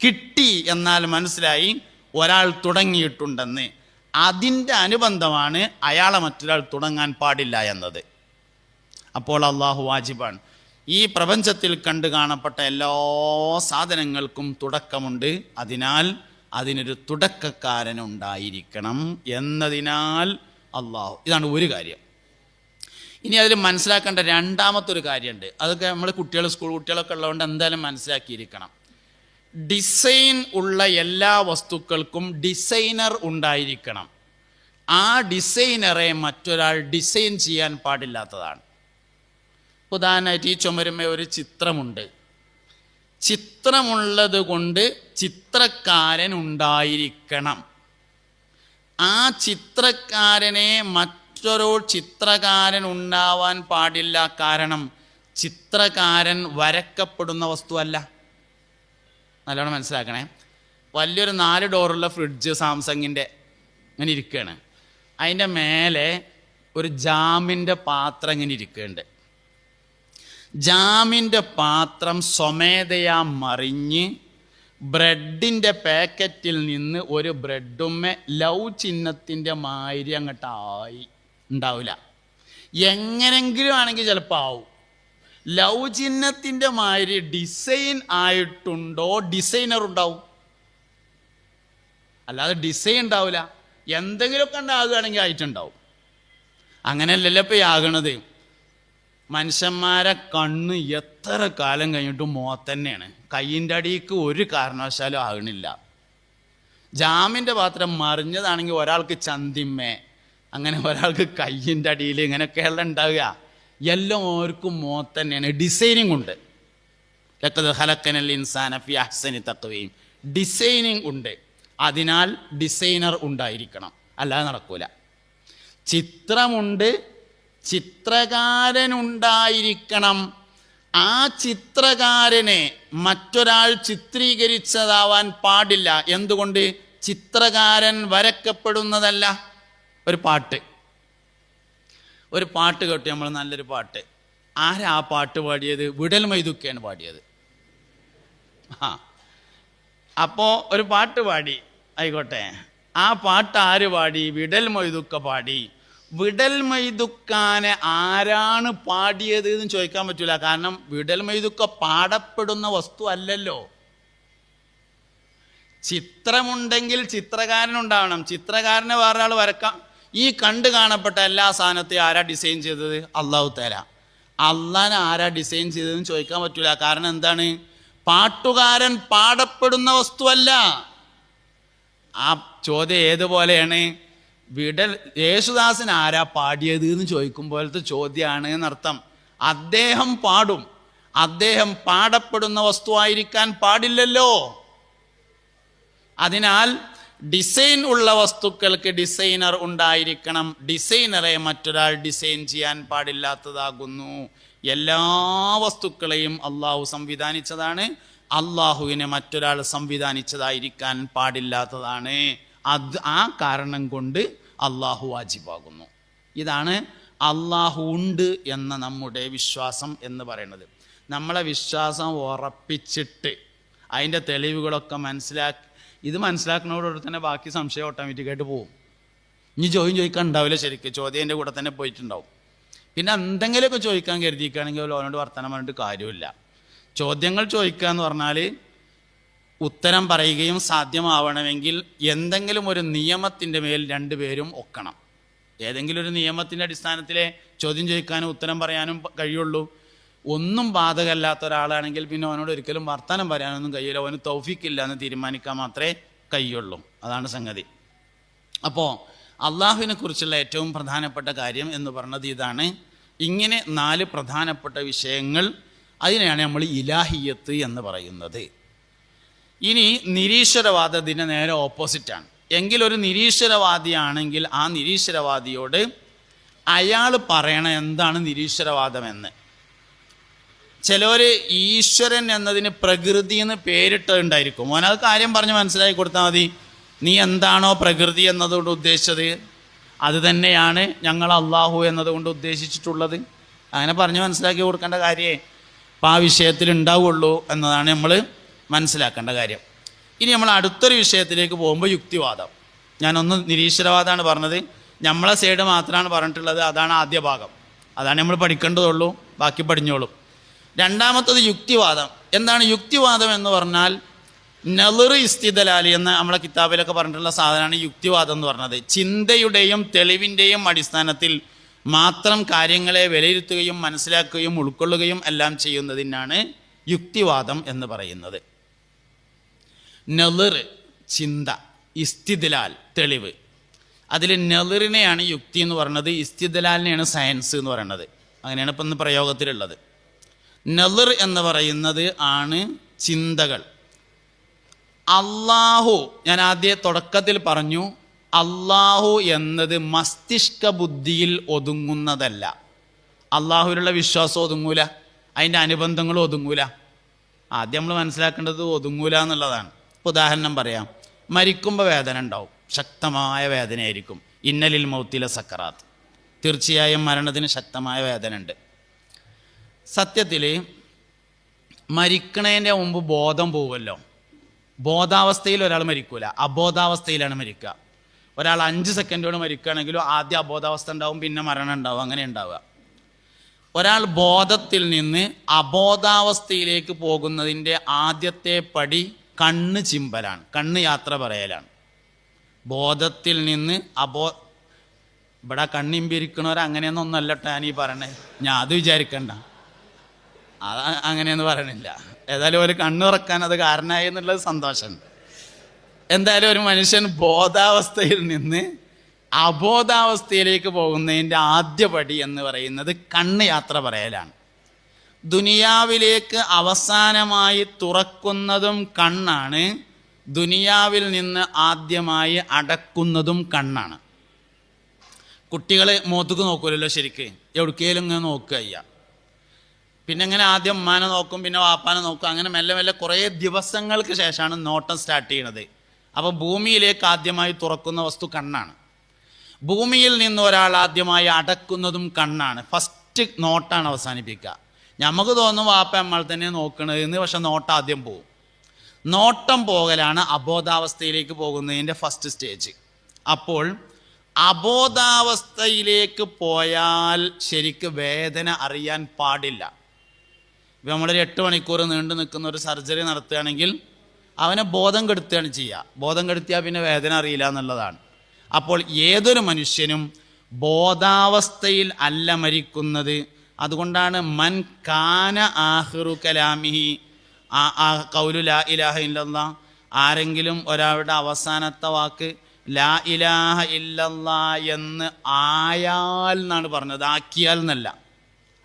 കിട്ടി എന്നാൽ മനസ്സിലായി ഒരാൾ തുടങ്ങിയിട്ടുണ്ടെന്ന്. അതിൻ്റെ അനുബന്ധമാണ് അയാളെ മറ്റൊരാൾ തുടങ്ങാൻ പാടില്ല എന്നത്. അപ്പോൾ അള്ളാഹു വാജിബാണ്. ഈ പ്രപഞ്ചത്തിൽ കണ്ടു കാണപ്പെട്ട എല്ലാ സാധനങ്ങൾക്കും തുടക്കമുണ്ട്. അതിനാൽ അതിനൊരു തുടക്കക്കാരനുണ്ടായിരിക്കണം എന്നതിനാൽ അള്ളാഹു, ഇതാണ് ഒരു കാര്യം. ഇനി അതിൽ മനസ്സിലാക്കേണ്ട രണ്ടാമത്തൊരു കാര്യമുണ്ട്. അതൊക്കെ നമ്മൾ സ്കൂൾ കുട്ടികളൊക്കെ ഉള്ളതുകൊണ്ട് എന്തായാലും മനസ്സിലാക്കിയിരിക്കണം. ഡിസൈൻ ഉള്ള എല്ലാ വസ്തുക്കൾക്കും ഡിസൈനർ ഉണ്ടായിരിക്കണം. ആ ഡിസൈനറെ മറ്റൊരാൾ ഡിസൈൻ ചെയ്യാൻ പാടില്ലാത്തതാണ്. ഉദാഹരണമായിട്ട് ഈ ചുമരുമേ ഒരു ചിത്രമുണ്ട്. ചിത്രമുള്ളത് കൊണ്ട് ചിത്രക്കാരൻ ഉണ്ടായിരിക്കണം. ആ ചിത്രക്കാരനെ മറ്റൊരു ചിത്രകാരൻ ഉണ്ടാവാൻ പാടില്ല. കാരണം ചിത്രകാരൻ വരക്കപ്പെടുന്ന വസ്തുവല്ല. നല്ലോണം മനസ്സിലാക്കണേ. വലിയൊരു 4 ഡോറുള്ള ഫ്രിഡ്ജ് സാംസങ്ങിൻ്റെ ഇങ്ങനെ ഇരിക്കുകയാണ്. അതിൻ്റെ മേലെ ഒരു ജാമിൻ്റെ പാത്രം ഇങ്ങനെ ഇരിക്കുന്നുണ്ട്. ജാമിൻ്റെ പാത്രം സ്വമേധയാ മറിഞ്ഞ് ബ്രെഡിൻ്റെ പാക്കറ്റിൽ നിന്ന് ഒരു ബ്രെഡുമ്മേ ലവ് ചിഹ്നത്തിൻ്റെ മാതിരി അങ്ങോട്ടായി ഉണ്ടാവില്ല. എങ്ങനെങ്കിലും ആണെങ്കിൽ ചിലപ്പോൾ ആവും. ലവ് ചിഹ്നത്തിൻ്റെ മാതിരി ഡിസൈൻ ആയിട്ടുണ്ടോ, ഡിസൈനർ ഉണ്ടാവും. അല്ലാതെ ഡിസൈൻ ഉണ്ടാവില്ല. എന്തെങ്കിലുമൊക്കെ ഉണ്ടാകുകയാണെങ്കിൽ ആയിട്ടുണ്ടാവും. അങ്ങനെയല്ലല്ലോ ഇപ്പോൾ ആകണത്. മനുഷ്യന്മാരെ കണ്ണ് എത്ര കാലം കഴിഞ്ഞിട്ടും തന്നെയാണ്. കയ്യിൻ്റെ അടിക്ക് ഒരു കാരണവശാലും ആകണില്ല. ജാമിൻ്റെ പാത്രം മറിഞ്ഞതാണെങ്കിൽ ഒരാൾക്ക് ചന്തിമ്മേ, അങ്ങനെ ഒരാൾക്ക് കയ്യിൻ്റെ അടിയിൽ ഇങ്ങനെയൊക്കെയുള്ള ഉണ്ടാവുക. എല്ലാവർക്കും തന്നെയാണ്. ഡിസൈനിങ് ഉണ്ട്. ലഖദ് ഖലഖനൽ ഇൻസാന ഫി അഹ്സനി തഖ്വീം. ഡിസൈനിങ് ഉണ്ട്. അതിനാൽ ഡിസൈനർ ഉണ്ടായിരിക്കണം, അല്ലാതെ നടക്കൂല. ചിത്രമുണ്ട്, ചിത്രകാരനുണ്ടായിരിക്കണം. ആ ചിത്രകാരനെ മറ്റൊരാൾ ചിത്രീകരിച്ചതാവാൻ പാടില്ല. എന്തുകൊണ്ട്? ചിത്രകാരൻ വരക്കപ്പെടുന്നതല്ല. ഒരു പാട്ട് കേട്ടു നമ്മൾ, നല്ലൊരു പാട്ട്. ആരാ ആ പാട്ട് പാടിയത്? വിടൽ മൈദുക്കയാണ് പാടിയത്. അപ്പോൾ ഒരു പാട്ട് പാടി, ആയിക്കോട്ടെ. ആ പാട്ട് ആര് പാടി? വിടൽ മൊയ്തുക്ക പാടി. വിടൽ മൊയ്തുക്കാനെ ആരാണ് പാടിയത് എന്ന് ചോദിക്കാൻ പറ്റില്ല. കാരണം വിടൽ മൊയ്തുക്ക പാടപ്പെടുന്ന വസ്തു അല്ലല്ലോ. ചിത്രമുണ്ടെങ്കിൽ ചിത്രകാരനുണ്ടാവണം. ചിത്രകാരനെ വേറെ ആൾ വരക്കാം. ഈ കണ്ടു കാണപ്പെട്ട എല്ലാ സാധനത്തെയും ആരാ ഡിസൈൻ ചെയ്തത്? അള്ളാഹു തആല. അള്ളാനെ ആരാ ഡിസൈൻ ചെയ്തതെന്ന് ചോദിക്കാൻ പറ്റില്ല. കാരണം എന്താണ്? പാട്ടുകാരൻ പാടപ്പെടുന്ന വസ്തുവല്ല. ആ ചോദ്യം ഏതുപോലെയാണ്? യേശുദാസൻ ആരാ പാടിയത് എന്ന് ചോദിക്കുമ്പോഴത്തെ ചോദ്യമാണ് എന്നർത്ഥം. അദ്ദേഹം പാടും. അദ്ദേഹം പാടപ്പെടുന്ന വസ്തുവായിരിക്കാൻ പാടില്ലല്ലോ. അതിനാൽ ഡിസൈൻ ഉള്ള വസ്തുക്കൾക്ക് ഡിസൈനർ ഉണ്ടായിരിക്കണം. ഡിസൈനറെ മറ്റൊരാൾ ഡിസൈൻ ചെയ്യാൻ പാടില്ലാത്തതാകുന്നു. എല്ലാ വസ്തുക്കളെയും അള്ളാഹു സംവിധാനിച്ചതാണ്. അള്ളാഹുവിനെ മറ്റൊരാൾ സംവിധാനിച്ചതായിരിക്കാൻ പാടില്ലാത്തതാണ്. ആ കാരണം കൊണ്ട് അള്ളാഹു വാജിബാകുന്നു. ഇതാണ് അള്ളാഹു ഉണ്ട് എന്ന നമ്മുടെ വിശ്വാസം എന്ന് പറയുന്നത്. നമ്മളെ വിശ്വാസം ഉറപ്പിച്ചിട്ട് അതിൻ്റെ തെളിവുകളൊക്കെ ഇത് മനസ്സിലാക്കുന്നതോടെ തന്നെ ബാക്കി സംശയം ഓട്ടോമാറ്റിക്കായിട്ട് പോകും. ഇനി ചോദിക്കാൻ ഉണ്ടാവില്ല. ശരിക്കും ചോദ്യം എൻ്റെ കൂടെ തന്നെ പോയിട്ടുണ്ടാവും. പിന്നെ എന്തെങ്കിലുമൊക്കെ ചോദിക്കാൻ കരുതിയിരിക്കുകയാണെങ്കിൽ അവനോട് വർത്തമാനം പറഞ്ഞിട്ട് കാര്യമില്ല. ചോദ്യങ്ങൾ ചോദിക്കുക എന്ന് പറഞ്ഞാൽ ഉത്തരം പറയുകയും സാധ്യമാവണമെങ്കിൽ എന്തെങ്കിലും ഒരു നിയമത്തിൻ്റെ മേൽ രണ്ടുപേരും ഒക്കണം. ഏതെങ്കിലും ഒരു നിയമത്തിൻ്റെ അടിസ്ഥാനത്തിലെ ചോദ്യം ചോദിക്കാനും ഉത്തരം പറയാനും കഴിയുള്ളൂ. ഒന്നും ബാധകമല്ലാത്ത ഒരാളാണെങ്കിൽ പിന്നെ അവനോട് ഒരിക്കലും വർത്തമാനം പറയാനൊന്നും കഴിയില്ല. അവന് തൗഫീക്കില്ല എന്ന് തീരുമാനിക്കാൻ മാത്രമേ കഴിയുള്ളൂ. അതാണ് സംഗതി. അപ്പോൾ അള്ളാഹുവിനെ കുറിച്ചുള്ള ഏറ്റവും പ്രധാനപ്പെട്ട കാര്യം എന്ന് പറഞ്ഞത് ഇതാണ്. ഇങ്ങനെ 4 പ്രധാനപ്പെട്ട വിഷയങ്ങൾ, അതിനെയാണ് നമ്മൾ ഇലാഹിയത്ത് എന്ന് പറയുന്നത്. ഇനി നിരീശ്വരവാദത്തിന് നേരെ ഓപ്പോസിറ്റാണ്. എങ്കിലൊരു നിരീശ്വരവാദിയാണെങ്കിൽ ആ നിരീശ്വരവാദിയോട് അയാൾ പറയണ എന്താണ് നിരീശ്വരവാദമെന്ന്. ചിലവർ ഈശ്വരൻ എന്നതിന് പ്രകൃതി എന്ന് പേരിട്ടുണ്ടായിരിക്കും. ഓനത് കാര്യം പറഞ്ഞ് മനസ്സിലാക്കി കൊടുത്താൽ മതി. നീ എന്താണോ പ്രകൃതി എന്നതുകൊണ്ട് ഉദ്ദേശിച്ചത് അത് തന്നെയാണ് ഞങ്ങൾ അള്ളാഹു എന്നതുകൊണ്ട് ഉദ്ദേശിച്ചിട്ടുള്ളത്. അങ്ങനെ പറഞ്ഞ് മനസ്സിലാക്കി കൊടുക്കേണ്ട കാര്യമേ അപ്പം ആ വിഷയത്തിൽ ഉണ്ടാവുള്ളൂ എന്നതാണ് നമ്മൾ മനസ്സിലാക്കേണ്ട കാര്യം. ഇനി നമ്മൾ അടുത്തൊരു വിഷയത്തിലേക്ക് പോകുമ്പോൾ യുക്തിവാദം. ഞാനൊന്ന് നിരീശ്വരവാദമാണ് പറഞ്ഞത്, നമ്മളെ സൈഡ് മാത്രമാണ് പറഞ്ഞിട്ടുള്ളത്. അതാണ് ആദ്യ ഭാഗം, അതാണ് നമ്മൾ പഠിക്കേണ്ടതുള്ളൂ, ബാക്കി പഠിഞ്ഞോളും. രണ്ടാമത്തത് യുക്തിവാദം. എന്താണ് യുക്തിവാദം എന്ന് പറഞ്ഞാൽ നളർ ഇസ്തിദലാലി എന്ന നമ്മളെ കിതാബിലൊക്കെ പറഞ്ഞിട്ടുള്ള സാധനമാണ് യുക്തിവാദം എന്ന് പറഞ്ഞത്. ചിന്തയുടെയും തെളിവിൻ്റെയും അടിസ്ഥാനത്തിൽ മാത്രം കാര്യങ്ങളെ വിലയിരുത്തുകയും മനസ്സിലാക്കുകയും ഉൾക്കൊള്ളുകയും എല്ലാം ചെയ്യുന്നതിനാണ് യുക്തിവാദം എന്ന് പറയുന്നത്. നളർ ചിന്ത, ഇസ്തിദലാൽ തെളിവ്. അതിൽ നളറിനെയാണ് യുക്തി എന്ന് പറയുന്നത്, ഇസ്തിദലാലിനെയാണ് സയൻസ് എന്ന് പറയുന്നത്. അങ്ങനെയാണ് ഇപ്പം ഇന്ന് പ്രയോഗത്തിലുള്ളത്. നളർ എന്ന് പറയുന്നത് ആണ് ചിന്തകൾ. അള്ളാഹു, ഞാൻ ആദ്യം തുടക്കത്തിൽ പറഞ്ഞു, അള്ളാഹു എന്നത് മസ്തിഷ്ക ബുദ്ധിയിൽ ഒതുങ്ങുന്നതല്ല. അള്ളാഹുവിലുള്ള വിശ്വാസം ഒതുങ്ങൂല, അതിൻ്റെ അനുബന്ധങ്ങളും ഒതുങ്ങൂല. ആദ്യം നമ്മൾ മനസ്സിലാക്കേണ്ടത് ഒതുങ്ങൂല എന്നുള്ളതാണ്. ഇപ്പോൾ ഉദാഹരണം പറയാം, മരിക്കുമ്പോൾ വേദന ഉണ്ടാവും, ശക്തമായ വേദനയായിരിക്കും. ഇന്നലിൽ മൗത്തില സക്കറാത്ത്, തീർച്ചയായും മരണത്തിന് ശക്തമായ വേദന ഉണ്ട്. സത്യത്തിൽ മരിക്കണതിൻ്റെ മുമ്പ് ബോധം പോവുമല്ലോ. ബോധാവസ്ഥയിൽ ഒരാൾ മരിക്കൂല, അബോധാവസ്ഥയിലാണ് മരിക്കുക. ഒരാൾ 5 സെക്കൻഡോട് മരിക്കുകയാണെങ്കിലും ആദ്യം അബോധാവസ്ഥ ഉണ്ടാവും, പിന്നെ മരണം ഉണ്ടാവും, അങ്ങനെ ഉണ്ടാവുക. ഒരാൾ ബോധത്തിൽ നിന്ന് അബോധാവസ്ഥയിലേക്ക് പോകുന്നതിൻ്റെ ആദ്യത്തെ പടി കണ്ണ് ചിമ്പലാണ്, കണ്ണ് യാത്ര പറയലാണ്. ബോധത്തിൽ നിന്ന് ഇവിടെ കണ്ണിമ്പിരിക്കണവർ അങ്ങനെയൊന്നൊന്നല്ല കേട്ടോ ഞാനീ പറയണേ, ഞാൻ അത് വിചാരിക്കണ്ട, അത് അങ്ങനെയൊന്നും പറയണില്ല. ഏതായാലും ഒരു കണ്ണുറക്കാൻ അത് കാരണമായി എന്നുള്ളത് സന്തോഷമുണ്ട്. എന്തായാലും ഒരു മനുഷ്യൻ ബോധാവസ്ഥയിൽ നിന്ന് അബോധാവസ്ഥയിലേക്ക് പോകുന്നതിൻ്റെ ആദ്യപടി എന്ന് പറയുന്നത് കണ്ണ് യാത്ര പറയലാണ്. ദുനിയാവിലേക്ക് അവസാനമായി തുറക്കുന്നതും കണ്ണാണ്, ദുനിയാവിൽ നിന്ന് ആദ്യമായി അടക്കുന്നതും കണ്ണാണ്. കുട്ടികൾ മുഖത്തേക്ക് നോക്കൂലല്ലോ ശരിക്ക്, എവിടേക്കേലും ഇങ്ങനെ നോക്കുക ചെയ്യുക. പിന്നെ ഇങ്ങനെ ആദ്യം ഉമ്മാനെ നോക്കും, പിന്നെ വാപ്പാനെ നോക്കും, അങ്ങനെ മെല്ലെ മെല്ലെ കുറേ ദിവസങ്ങൾക്ക് ശേഷമാണ് നോട്ടം സ്റ്റാർട്ട് ചെയ്യണത്. അപ്പോൾ ഭൂമിയിലേക്ക് ആദ്യമായി തുറക്കുന്ന വസ്തു കണ്ണാണ്. ഭൂമിയിൽ നിന്ന് ഒരാൾ ആദ്യമായി അടക്കുന്നതും കണ്ണാണ്. ഫസ്റ്റ് നോട്ടാണ് അവസാനിപ്പിക്കുക. നമുക്ക് തോന്നും വാപ്പ നമ്മൾ തന്നെ നോക്കണത് എന്ന്, പക്ഷെ നോട്ടം ആദ്യം പോകും. നോട്ടം പോകലാണ് അബോധാവസ്ഥയിലേക്ക് പോകുന്നതിൻ്റെ ഫസ്റ്റ് സ്റ്റേജ്. അപ്പോൾ അബോധാവസ്ഥയിലേക്ക് പോയാൽ ശരിക്ക് വേദന അറിയാൻ പാടില്ല. ഇപ്പം നമ്മളൊരു 8 മണിക്കൂർ നീണ്ടു നിൽക്കുന്ന ഒരു സർജറി നടത്തുകയാണെങ്കിൽ അവനെ ബോധം കെടുത്തുകയാണ് ചെയ്യുക. ബോധം കെടുത്തിയാൽ പിന്നെ വേദന അറിയില്ല എന്നുള്ളതാണ്. അപ്പോൾ ഏതൊരു മനുഷ്യനും ബോധാവസ്ഥയിൽ അല്ല മരിക്കുന്നത്. അതുകൊണ്ടാണ് മൻ കാന ആഖിറു കലാമിഹി ഖൗലു ലാ ഇലാഹ ഇല്ലല്ലാഹ്, ആരെങ്കിലും ഒരാളുടെ അവസാനത്തെ വാക്ക് ലാ ഇലാഹ ഇല്ലല്ലാഹ് എന്ന് ആയാൽ എന്നാണ് പറഞ്ഞത്, ആക്കിയാൽ എന്നല്ല.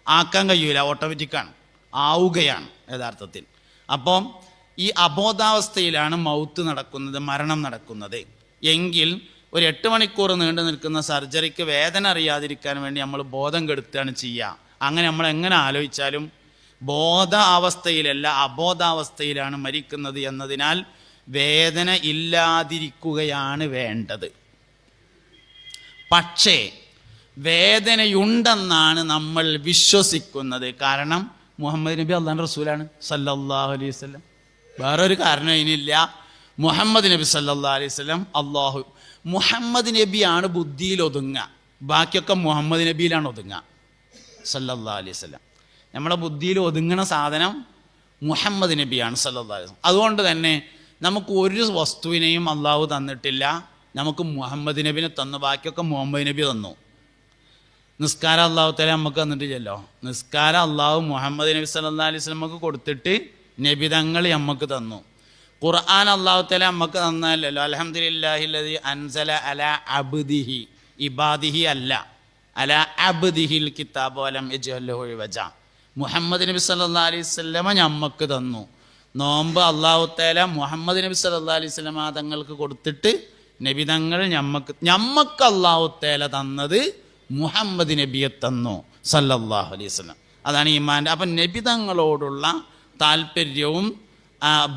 ആക്കാൻ കഴിയൂല, ഓട്ടോമാറ്റിക്കാണ്, ആവുകയാണ് യഥാർത്ഥത്തിൽ. അപ്പം ഈ അബോധാവസ്ഥയിലാണ് മൗത്ത് നടക്കുന്നത്, മരണം നടക്കുന്നത്. എങ്കിൽ ഒരു 8 മണിക്കൂർ നീണ്ടു നിൽക്കുന്ന സർജറിക്ക് വേദന അറിയാതിരിക്കാൻ വേണ്ടി നമ്മൾ ബോധം കെടുത്തുകയാണ് ചെയ്യുക. അങ്ങനെ നമ്മൾ എങ്ങനെ ആലോചിച്ചാലും ബോധ അവസ്ഥയിലല്ല അബോധാവസ്ഥയിലാണ് മരിക്കുന്നത് എന്നതിനാൽ വേദന ഇല്ലാതിരിക്കുകയാണ് വേണ്ടത്. പക്ഷേ വേദനയുണ്ടെന്നാണ് നമ്മൾ വിശ്വസിക്കുന്നത്. കാരണം മുഹമ്മദ് നബി അള്ളാഹുവിൻ്റെ റസൂലാണ് സല്ലല്ലാഹു അലൈഹി വസല്ലം. വേറൊരു കാരണം ഇതിനില്ല. മുഹമ്മദ് നബി സല്ലല്ലാഹു അലൈഹി വസല്ലം മുഹമ്മദ് നബിയാണ് ബുദ്ധിയിൽ ഒതുങ്ങുക, ബാക്കിയൊക്കെ മുഹമ്മദ് നബിയിലാണ് ഒതുങ്ങുക സല്ലല്ലാഹു അലൈഹി വസല്ലം. നമ്മളെ ബുദ്ധിയിൽ ഒതുങ്ങണ സാധനം മുഹമ്മദ് നബിയാണ് സല്ലല്ലാഹു അലൈഹി വസല്ലം. അതുകൊണ്ട് തന്നെ നമുക്ക് ഒരു വസ്തുവിനെയും അള്ളാഹു തന്നിട്ടില്ല, നമുക്ക് മുഹമ്മദ് നബിനെ തന്നു, ബാക്കിയൊക്കെ മുഹമ്മദ് നബി തന്നു. നിസ്കാരം അള്ളാഹു തആല നമുക്ക് തന്നിട്ടില്ലല്ലോ. നിസ്കാരം അള്ളാഹു മുഹമ്മദ് നബി സല്ലല്ലാഹു അലൈഹി വസല്ലമക്ക് കൊടുത്തിട്ട് നബിതങ്ങൾ നമുക്ക് തന്നു. ഖുർആൻ അള്ളാഹു തആല നമുക്ക് തന്നല്ലോ. അൽഹംദുലില്ലാഹില്ലദി അൻസല അലാ അബ്ദിഹി, ഇബാദിഹി അല്ല, അലാ അബ്ദിഹിൽ കിതാബ വലം യജ്അൽ ലഹു ഇവജാ. മുഹമ്മദ് നബി സല്ലല്ലാഹു അലൈഹി വസല്ലമ നമുക്ക് തന്നു. നോമ്പ് അള്ളാഹു തആല മുഹമ്മദ് നബി സല്ലല്ലാഹു അലൈഹി വസല്ലമ തങ്ങൾക്ക് കൊടുത്തിട്ട് നബിതങ്ങൾ ഞമ്മക്ക് അള്ളാഹു തആല തന്നത് മുഹമ്മദ് നബിയെ തന്നു സല്ലല്ലാഹു അലൈഹി വസല്ലം. അതാണ് ഈമാൻ്റെ. അപ്പം നബി തങ്ങളോടുള്ള താല്പര്യവും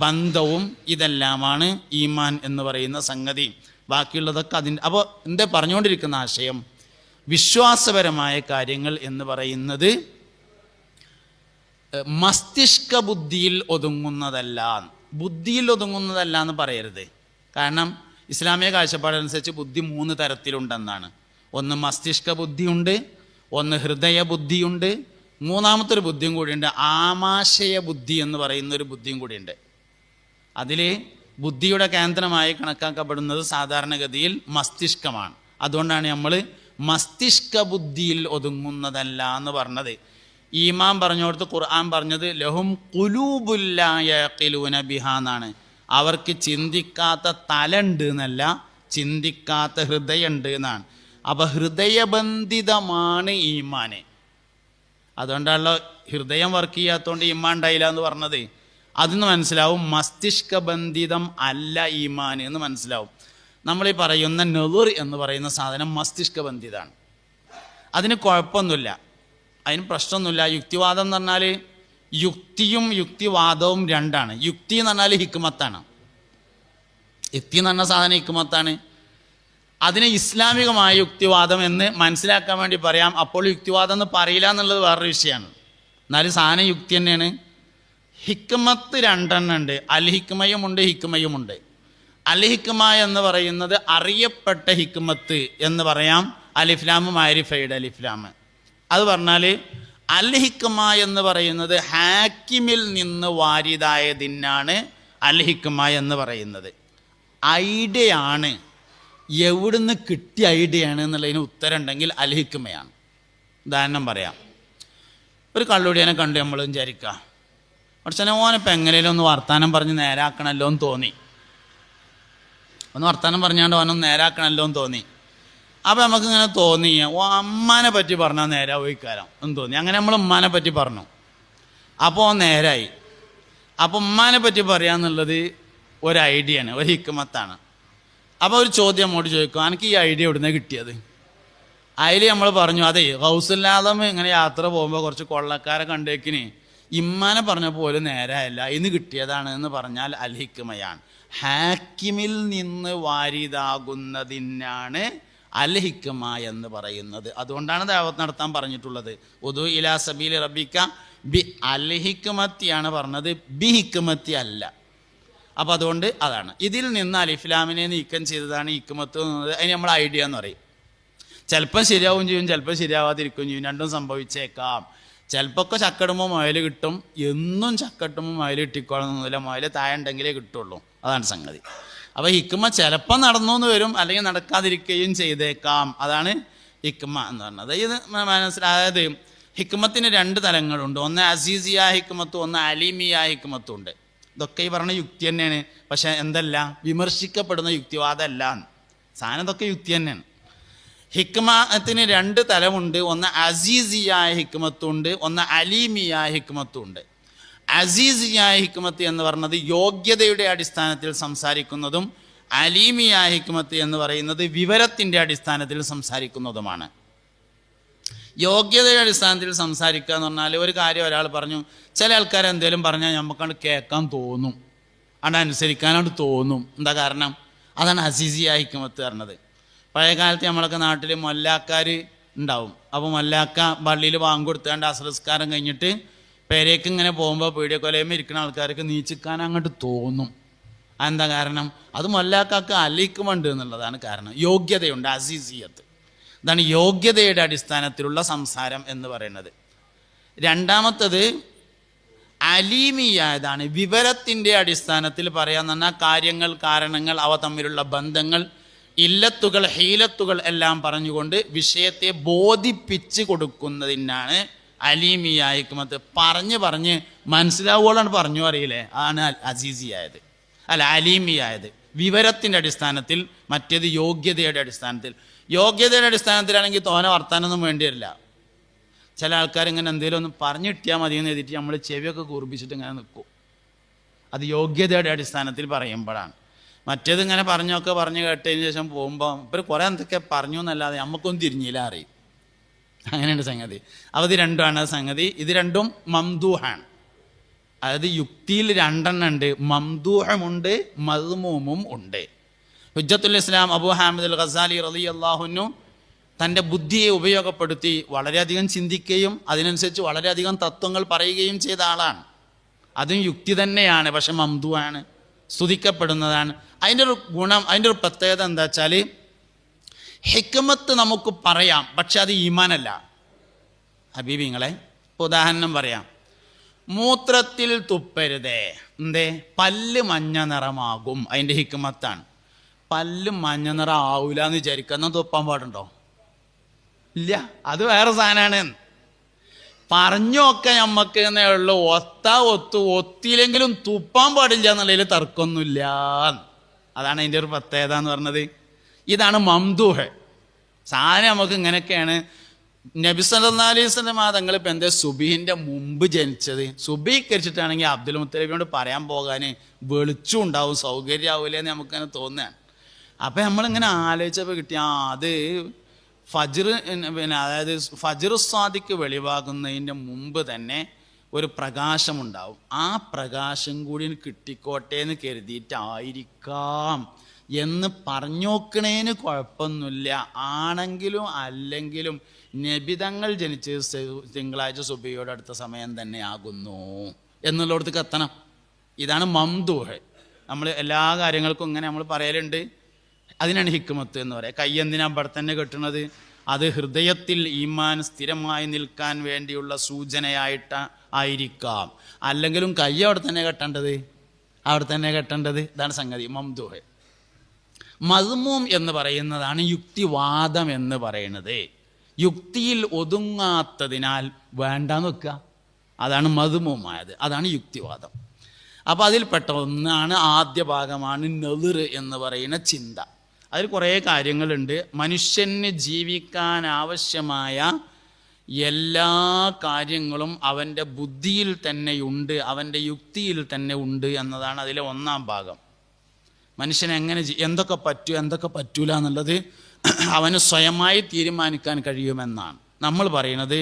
ബന്ധവും ഇതെല്ലാമാണ് ഈമാൻ എന്ന് പറയുന്ന സംഗതി. ബാക്കിയുള്ളതൊക്കെ അതിൻ്റെ. അപ്പോൾ എന്താ പറഞ്ഞുകൊണ്ടിരിക്കുന്ന ആശയം, വിശ്വാസപരമായ കാര്യങ്ങൾ എന്ന് പറയുന്നത് മസ്തിഷ്ക ബുദ്ധിയിൽ ഒതുങ്ങുന്നതല്ല. ബുദ്ധിയിൽ ഒതുങ്ങുന്നതല്ല എന്ന് പറയരുത്. കാരണം ഇസ്ലാമിക കാഴ്ചപ്പാടനുസരിച്ച് ബുദ്ധി 3 തരത്തിലുണ്ടെന്നാണ്. ഒന്ന് മസ്തിഷ്ക ബുദ്ധിയുണ്ട്, ഒന്ന് ഹൃദയ ബുദ്ധിയുണ്ട്, മൂന്നാമത്തെ ഒരു ബുദ്ധിയും കൂടിയുണ്ട്, ആമാശയ ബുദ്ധി എന്ന് പറയുന്നൊരു ബുദ്ധിയും കൂടിയുണ്ട്. അതിൽ ബുദ്ധിയുടെ കേന്ദ്രമായി കണക്കാക്കപ്പെടുന്നത് സാധാരണഗതിയിൽ മസ്തിഷ്കമാണ്. അതുകൊണ്ടാണ് നമ്മൾ മസ്തിഷ്ക ബുദ്ധിയിൽ ഒതുങ്ങുന്നതല്ല എന്ന് പറഞ്ഞത്. ഈമാൻ പറഞ്ഞോടത്ത് ഖുർആൻ പറഞ്ഞത് ലഹും ഖുലൂബുല്ലാ യഖിലൂന ബിഹാ എന്നാണ്. അവർക്ക് ചിന്തിക്കാത്ത തലണ്ട് എന്നല്ല, ചിന്തിക്കാത്ത ഹൃദയമുണ്ട് എന്നാണ്. അപ്പം ഹൃദയബന്ധിതമാണ് ഈമാന്. അതുകൊണ്ടുള്ള ഹൃദയം വർക്ക് ചെയ്യാത്തതുകൊണ്ട് ഈമാൻ ഉണ്ടായില്ല എന്ന് പറഞ്ഞത്. അതിന്ന് മനസ്സിലാവും മസ്തിഷ്ക ബന്ധിതം അല്ല ഈമാൻ എന്ന് മനസ്സിലാവും. നമ്മൾ ഈ പറയുന്ന നെളുർ എന്ന് പറയുന്ന സാധനം മസ്തിഷ്ക ബന്ധിതമാണ്. അതിന് കുഴപ്പമൊന്നുമില്ല, അതിന് പ്രശ്നമൊന്നുമില്ല. യുക്തിവാദം എന്ന് പറഞ്ഞാൽ യുക്തിയും യുക്തിവാദവും രണ്ടാണ്. യുക്തി എന്ന് പറഞ്ഞാൽ ഹിക്മത്താണ്. യുക്തി എന്ന് പറഞ്ഞ സാധനം ഹിക്മത്താണ്. അതിന് ഇസ്ലാമികമായ യുക്തിവാദം എന്ന് മനസ്സിലാക്കാൻ വേണ്ടി പറയാം. അപ്പോൾ യുക്തിവാദം എന്ന് പറയില്ല എന്നുള്ളത് വേറൊരു വിഷയമാണ്. എന്നാലും സാധനം യുക്തി തന്നെയാണ്. ഹിക്മത്ത് 2 എണ്ണം ഉണ്ട്. അൽ ഹിക്മയുമുണ്ട്, ഹിക്മയുമുണ്ട്. അൽ ഹിക്മ എന്ന് പറയുന്നത് അറിയപ്പെട്ട ഹിക്മത്ത് എന്ന് പറയാം. അലിഫ്ലാം മാരിഫൈഡ് അലിഫ്ലാം. അത് പറഞ്ഞാൽ അൽ ഹിക്മ എന്ന് പറയുന്നത് ഹാക്കിമിൽ നിന്ന് വാരിതായതിനാണ് അൽ ഹിക്മ എന്ന് പറയുന്നത്. ഐഡിയ ആണ്, എവിടുന്ന് കിട്ടിയ ഐഡിയ ആണ് എന്നുള്ളതിന് ഉത്തരം ഉണ്ടെങ്കിൽ അൽ ഹിക്മയാണ്. ഉദാഹരണം പറയാം. ഒരു കള്ളുടിയനെ കണ്ടു നമ്മൾ വിചാരിക്കുക, പക്ഷേ ഓനിപ്പോൾ എങ്ങനെയും ഒന്ന് വർത്താനം പറഞ്ഞ് നേരാക്കണമല്ലോ എന്ന് തോന്നി. ഒന്ന് വർത്താനം പറഞ്ഞാണ്ട് ഓനൊന്ന് നേരാക്കണമല്ലോ എന്ന് തോന്നി. അപ്പം നമുക്കിങ്ങനെ തോന്നി ഓ അമ്മാനെ പറ്റി പറഞ്ഞാൽ നേരാ പോയിക്കാരം എന്ന് തോന്നി. അങ്ങനെ നമ്മൾ ഉമ്മാനെ പറ്റി പറഞ്ഞു. അപ്പോൾ നേരായി. അപ്പോൾ ഉമ്മാനെ പറ്റി പറയാന്നുള്ളത് ഒരു ഐഡിയ ആണ്, ഒരു ഹിക്മത്താണ്. അപ്പോൾ ഒരു ചോദ്യം അങ്ങോട്ട് ചോദിക്കും, എനിക്ക് ഈ ഐഡിയ എവിടുന്ന് കിട്ടിയത്? അതിൽ നമ്മൾ പറഞ്ഞു, അതെ ഗൗസുല്ലാദം ഇങ്ങനെ യാത്ര പോകുമ്പോൾ കുറച്ച് കൊള്ളക്കാരെ കണ്ടേക്കിന് ഇമ്മാനെ പറഞ്ഞപ്പോൾ പോലും നേരായല്ല, ഇന്ന് കിട്ടിയതാണ് എന്ന് പറഞ്ഞാൽ അൽ ഹിക്മയാണ്. ഹാക്കിമിൽ നിന്ന് വാരിതാകുന്നതിനാണ് അൽ ഹിക്മ എന്ന് പറയുന്നത്. അതുകൊണ്ടാണ് ദഅവത്ത് നടത്താൻ പറഞ്ഞിട്ടുള്ളത്. ഉദു ഇലാ സബീലി റബ്ബിക ബി അൽ ഹിക്മത്തിയാണ് പറഞ്ഞത്, ബി ഹിക്മത്തി അല്ല. അപ്പം അതുകൊണ്ട് അതാണ്. ഇതിൽ നിന്ന് അലിഫ്ലാമിനെ നീക്കം ചെയ്തതാണ് ഹിക്മത്ത് എന്നത്. അതിന് നമ്മൾ ഐഡിയ എന്ന് പറയും. ചിലപ്പോൾ ശരിയാവും ചെയ്യും, ചിലപ്പോൾ ശരിയാവാതിരിക്കുകയും ചെയ്യും. രണ്ടും സംഭവിച്ചേക്കാം. ചിലപ്പോൾ ചക്കടുമ്പോൾ മുയൽ കിട്ടും, എന്നും ചക്കട്ടുമ്പോൾ മുയൽ കിട്ടിക്കോളണമെന്നില്ല. മുയൽ താഴെ ഉണ്ടെങ്കിലേ കിട്ടുള്ളൂ. അതാണ് സംഗതി. അപ്പോൾ ഹിക്മ ചിലപ്പോൾ നടന്നു എന്ന് വരും, അല്ലെങ്കിൽ നടക്കാതിരിക്കുകയും ചെയ്തേക്കാം. അതാണ് ഹിക്മ എന്ന് പറഞ്ഞത്. ഇത് മനസ്സിലായത് ഹിക്മത്തിന് 2 തലങ്ങളുണ്ട്. ഒന്ന് അസീസിയ ഹിക്മത്തും ഒന്ന് അലീമിയ ഹിക്മത്തും ഉണ്ട്. ഇതൊക്കെ ഈ പറഞ്ഞ യുക്തി തന്നെയാണ്. പക്ഷെ എന്തല്ല, വിമർശിക്കപ്പെടുന്ന യുക്തിവാദമല്ല. സാധനം ഇതൊക്കെ യുക്തി തന്നെയാണ്. ഹിക്മത്തിന് 2 തലമുണ്ട്. ഒന്ന് അസീസിയായ ഹിക്മത്തുണ്ട്, ഒന്ന് അലീമിയായ ഹിക്മത്തുണ്ട്. അസീസിയായ ഹിക്മത്ത് എന്ന് പറഞ്ഞത് യോഗ്യതയുടെ അടിസ്ഥാനത്തിൽ സംസാരിക്കുന്നതും അലീമിയായ ഹിക്മത്ത് എന്ന് പറയുന്നത് വിവരത്തിൻ്റെ അടിസ്ഥാനത്തിൽ സംസാരിക്കുന്നതുമാണ്. യോഗ്യതയുടെ അടിസ്ഥാനത്തിൽ സംസാരിക്കുക എന്ന് പറഞ്ഞാൽ ഒരു കാര്യം ഒരാൾ പറഞ്ഞു, ചില ആൾക്കാർ എന്തെങ്കിലും പറഞ്ഞാൽ നമുക്കത് കേൾക്കാൻ തോന്നും, അത് അനുസരിക്കാനായിട്ട് തോന്നും. എന്താ കാരണം? അതാണ് അസീസിയായ ഹിക്മത്ത് പറഞ്ഞത്. പഴയ കാലത്ത് നമ്മളൊക്കെ നാട്ടിൽ മൊല്ലാക്കാർ ഉണ്ടാവും. അപ്പോൾ മൊല്ലാക്ക പള്ളിയിൽ ബാങ്ക് കൊടുത്താണ്ട് അസ്രസ്കാരം കഴിഞ്ഞിട്ട് പേരേക്ക് ഇങ്ങനെ പോകുമ്പോൾ പീഡിയക്കൊലയുമേ ഇരിക്കുന്ന ആൾക്കാർക്ക് നീച്ചിക്കാൻ അങ്ങോട്ട് തോന്നും. അതെന്താ കാരണം? അത് മൊല്ലാക്കാക്ക് അലിക്കുമുണ്ട് എന്നുള്ളതാണ് കാരണം. യോഗ്യതയുണ്ട്, അസീസിയത്ത്. ഇതാണ് യോഗ്യതയുടെ അടിസ്ഥാനത്തിലുള്ള സംസാരം എന്ന് പറയുന്നത്. രണ്ടാമത്തത് അലീമിയായതാണ്. വിവരത്തിൻ്റെ അടിസ്ഥാനത്തിൽ പറയാന്ന് പറഞ്ഞാൽ കാര്യങ്ങൾ, കാരണങ്ങൾ, അവ തമ്മിലുള്ള ബന്ധങ്ങൾ, ഇല്ലത്തുകൾ, ഹീലത്തുകൾ എല്ലാം പറഞ്ഞുകൊണ്ട് വിഷയത്തെ ബോധിപ്പിച്ച് കൊടുക്കുന്നതിനാണ് അലീമിയ ഹിക്മത്ത്. പറഞ്ഞ് മനസ്സിലാവുകയാണ് പറഞ്ഞു അറിയില്ലേ, ആണ് അസീസിയായത്. അല്ല, അലീമിയായത് വിവരത്തിൻ്റെ അടിസ്ഥാനത്തിൽ, മറ്റേത് യോഗ്യതയുടെ അടിസ്ഥാനത്തിൽ. യോഗ്യതയുടെ അടിസ്ഥാനത്തിലാണെങ്കിൽ തോനെ വർത്താനൊന്നും വേണ്ടി വരില്ല. ചില ആൾക്കാർ ഇങ്ങനെ എന്തെങ്കിലും ഒന്ന് പറഞ്ഞു കിട്ടിയാൽ മതി എന്ന് എഴുതിയിട്ട് നമ്മൾ ചെവിയൊക്കെ കൂർപ്പിച്ചിട്ട് ഇങ്ങനെ നിൽക്കും. അത് യോഗ്യതയുടെ അടിസ്ഥാനത്തിൽ പറയുമ്പോഴാണ്. മറ്റേത് ഇങ്ങനെ പറഞ്ഞു കേട്ടതിന് ശേഷം പോകുമ്പോൾ ഇവർ കുറേ എന്തൊക്കെ പറഞ്ഞു എന്നല്ലാതെ നമുക്കൊന്നും തിരിഞ്ഞില്ല അറിയും. അങ്ങനെയുണ്ട് സംഗതി. അപ്പോൾ ഇത് രണ്ടുമാണ് സംഗതി. ഇത് രണ്ടും മംദൂഹാണ്. അതായത് യുക്തിയിൽ രണ്ടെണ്ണം ഉണ്ട്, മംദൂഹമുണ്ട് മദ്മൂമും ഉണ്ട്. ഹുജ്ജത്തുൽ ഇസ്ലാം അബൂ ഹാമിദ് അൽ ഗസാലി റളിയല്ലാഹു അൻഹു തൻ്റെ ബുദ്ധിയെ ഉപയോഗപ്പെടുത്തി വളരെയധികം ചിന്തിക്കുകയും അതിനനുസരിച്ച് വളരെയധികം തത്വങ്ങൾ പറയുകയും ചെയ്ത ആളാണ്. അതും യുക്തി തന്നെയാണ്, പക്ഷെ മംദൂഹാണ്, സ്തുതിക്കപ്പെടുന്നതാണ്. അതിൻ്റെ ഒരു ഗുണം, അതിൻ്റെ ഒരു പ്രത്യേകത എന്താ വെച്ചാൽ ഹിക്മത്ത് നമുക്ക് പറയാം, പക്ഷെ അത് ഈമാനല്ല. ഹബീബിങ്ങളെ ഉദാഹരണം പറയാം. മൂത്രത്തിൽ തുപ്പരുതേ, എന്തേ? പല്ല് മഞ്ഞ നിറമാകും. അതിൻ്റെ ഹിക്മത്താണ്. പല്ല് മഞ്ഞ നിറം ആവൂല എന്ന് വിചാരിക്കുക, എന്നാൽ തുപ്പാൻ പാടുണ്ടോ? ഇല്ല, അത് വേറെ സാധനമാണ്. പറഞ്ഞൊക്കെ നമ്മക്ക് എന്നേ ഉള്ളൂ. ഒത്തിയില്ലെങ്കിലും തുപ്പാൻ പാടില്ല എന്നുള്ളതിൽ തർക്കമൊന്നുമില്ല. അതാണ് അതിൻ്റെ ഒരു പ്രത്യേകത എന്ന് പറഞ്ഞത്. ഇതാണ് മംദൂഹ്. സാധനം നമുക്ക് ഇങ്ങനെയൊക്കെയാണ്. നബി സല്ലല്ലാഹു അലൈഹി വസല്ലം തങ്ങൾ ഇപ്പം എന്താ സുബഹിൻ്റെ മുമ്പ് ജനിച്ചത്? സുബഹിക്കരിച്ചിട്ടാണെങ്കിൽ അബ്ദുൽ മുത്തലിബിനോട് പറയാൻ പോകാൻ വെളിച്ചം ഉണ്ടാവും, സൗകര്യമാവില്ലേ എന്ന് നമുക്കങ്ങനെ തോന്നുകയാണ്. അപ്പം നമ്മളിങ്ങനെ ആലോചിച്ചപ്പോൾ കിട്ടിയ അത് ഫജ്ർ, പിന്നെ അതായത് ഫജ്ർ സ്വാദിക്ക് വെളിവാകുന്നതിൻ്റെ മുമ്പ് തന്നെ ഒരു പ്രകാശമുണ്ടാവും. ആ പ്രകാശം കൂടി കിട്ടിക്കോട്ടെ എന്ന് കരുതിയിട്ടായിരിക്കാം എന്ന് പറഞ്ഞോക്കണേന് കുഴപ്പമൊന്നുമില്ല. ആണെങ്കിലും അല്ലെങ്കിലും നബിതങ്ങൾ ജനിച്ച് തിങ്കളാഴ്ച സുബഹിയോട് അടുത്ത സമയം തന്നെ ആകുന്നു എന്നുള്ളിടത്തേക്ക് എത്തണം. ഇതാണ് മംദൂഹ്. നമ്മൾ എല്ലാ കാര്യങ്ങൾക്കും ഇങ്ങനെ നമ്മൾ പറയലുണ്ട്. അതിനാണ് ഹിക്മത്ത് എന്ന് പറയുക. കൈ എന്തിനാ അവിടെ തന്നെ കെട്ടുന്നത്? അത് ഹൃദയത്തിൽ ഈമാൻ സ്ഥിരമായി നിൽക്കാൻ വേണ്ടിയുള്ള സൂചനയായിട്ട് ആയിരിക്കാം. അല്ലെങ്കിലും കൈ അവിടെ തന്നെ കെട്ടേണ്ടത്, അവിടെ തന്നെ കെട്ടേണ്ടത്. ഇതാണ് സംഗതി മംദൂഹ്. മദ്മൂം എന്ന് പറയുന്നതാണ് യുക്തിവാദം എന്ന് പറയുന്നത്. യുക്തിയിൽ ഒതുങ്ങാത്തതിനാൽ വേണ്ടാന്ന് വെക്കുക, അതാണ് മദ്മൂമായത്, അതാണ് യുക്തിവാദം. അപ്പോൾ അതിൽപ്പെട്ട ഒന്നാണ്, ആദ്യ ഭാഗമാണ് നെളിർ എന്ന് പറയുന്ന ചിന്ത. അതിൽ കുറേ കാര്യങ്ങളുണ്ട്. മനുഷ്യന് ജീവിക്കാൻ ആവശ്യമായ എല്ലാ കാര്യങ്ങളും അവൻ്റെ ബുദ്ധിയിൽ തന്നെയുണ്ട്, അവൻ്റെ യുക്തിയിൽ തന്നെ ഉണ്ട് എന്നതാണ് അതിലെ ഒന്നാം ഭാഗം. മനുഷ്യന് എങ്ങനെ എന്തൊക്കെ പറ്റും എന്തൊക്കെ പറ്റൂല എന്നുള്ളത് അവന് സ്വയമായി തീരുമാനിക്കാൻ കഴിയുമെന്നാണ് നമ്മൾ പറയുന്നത്.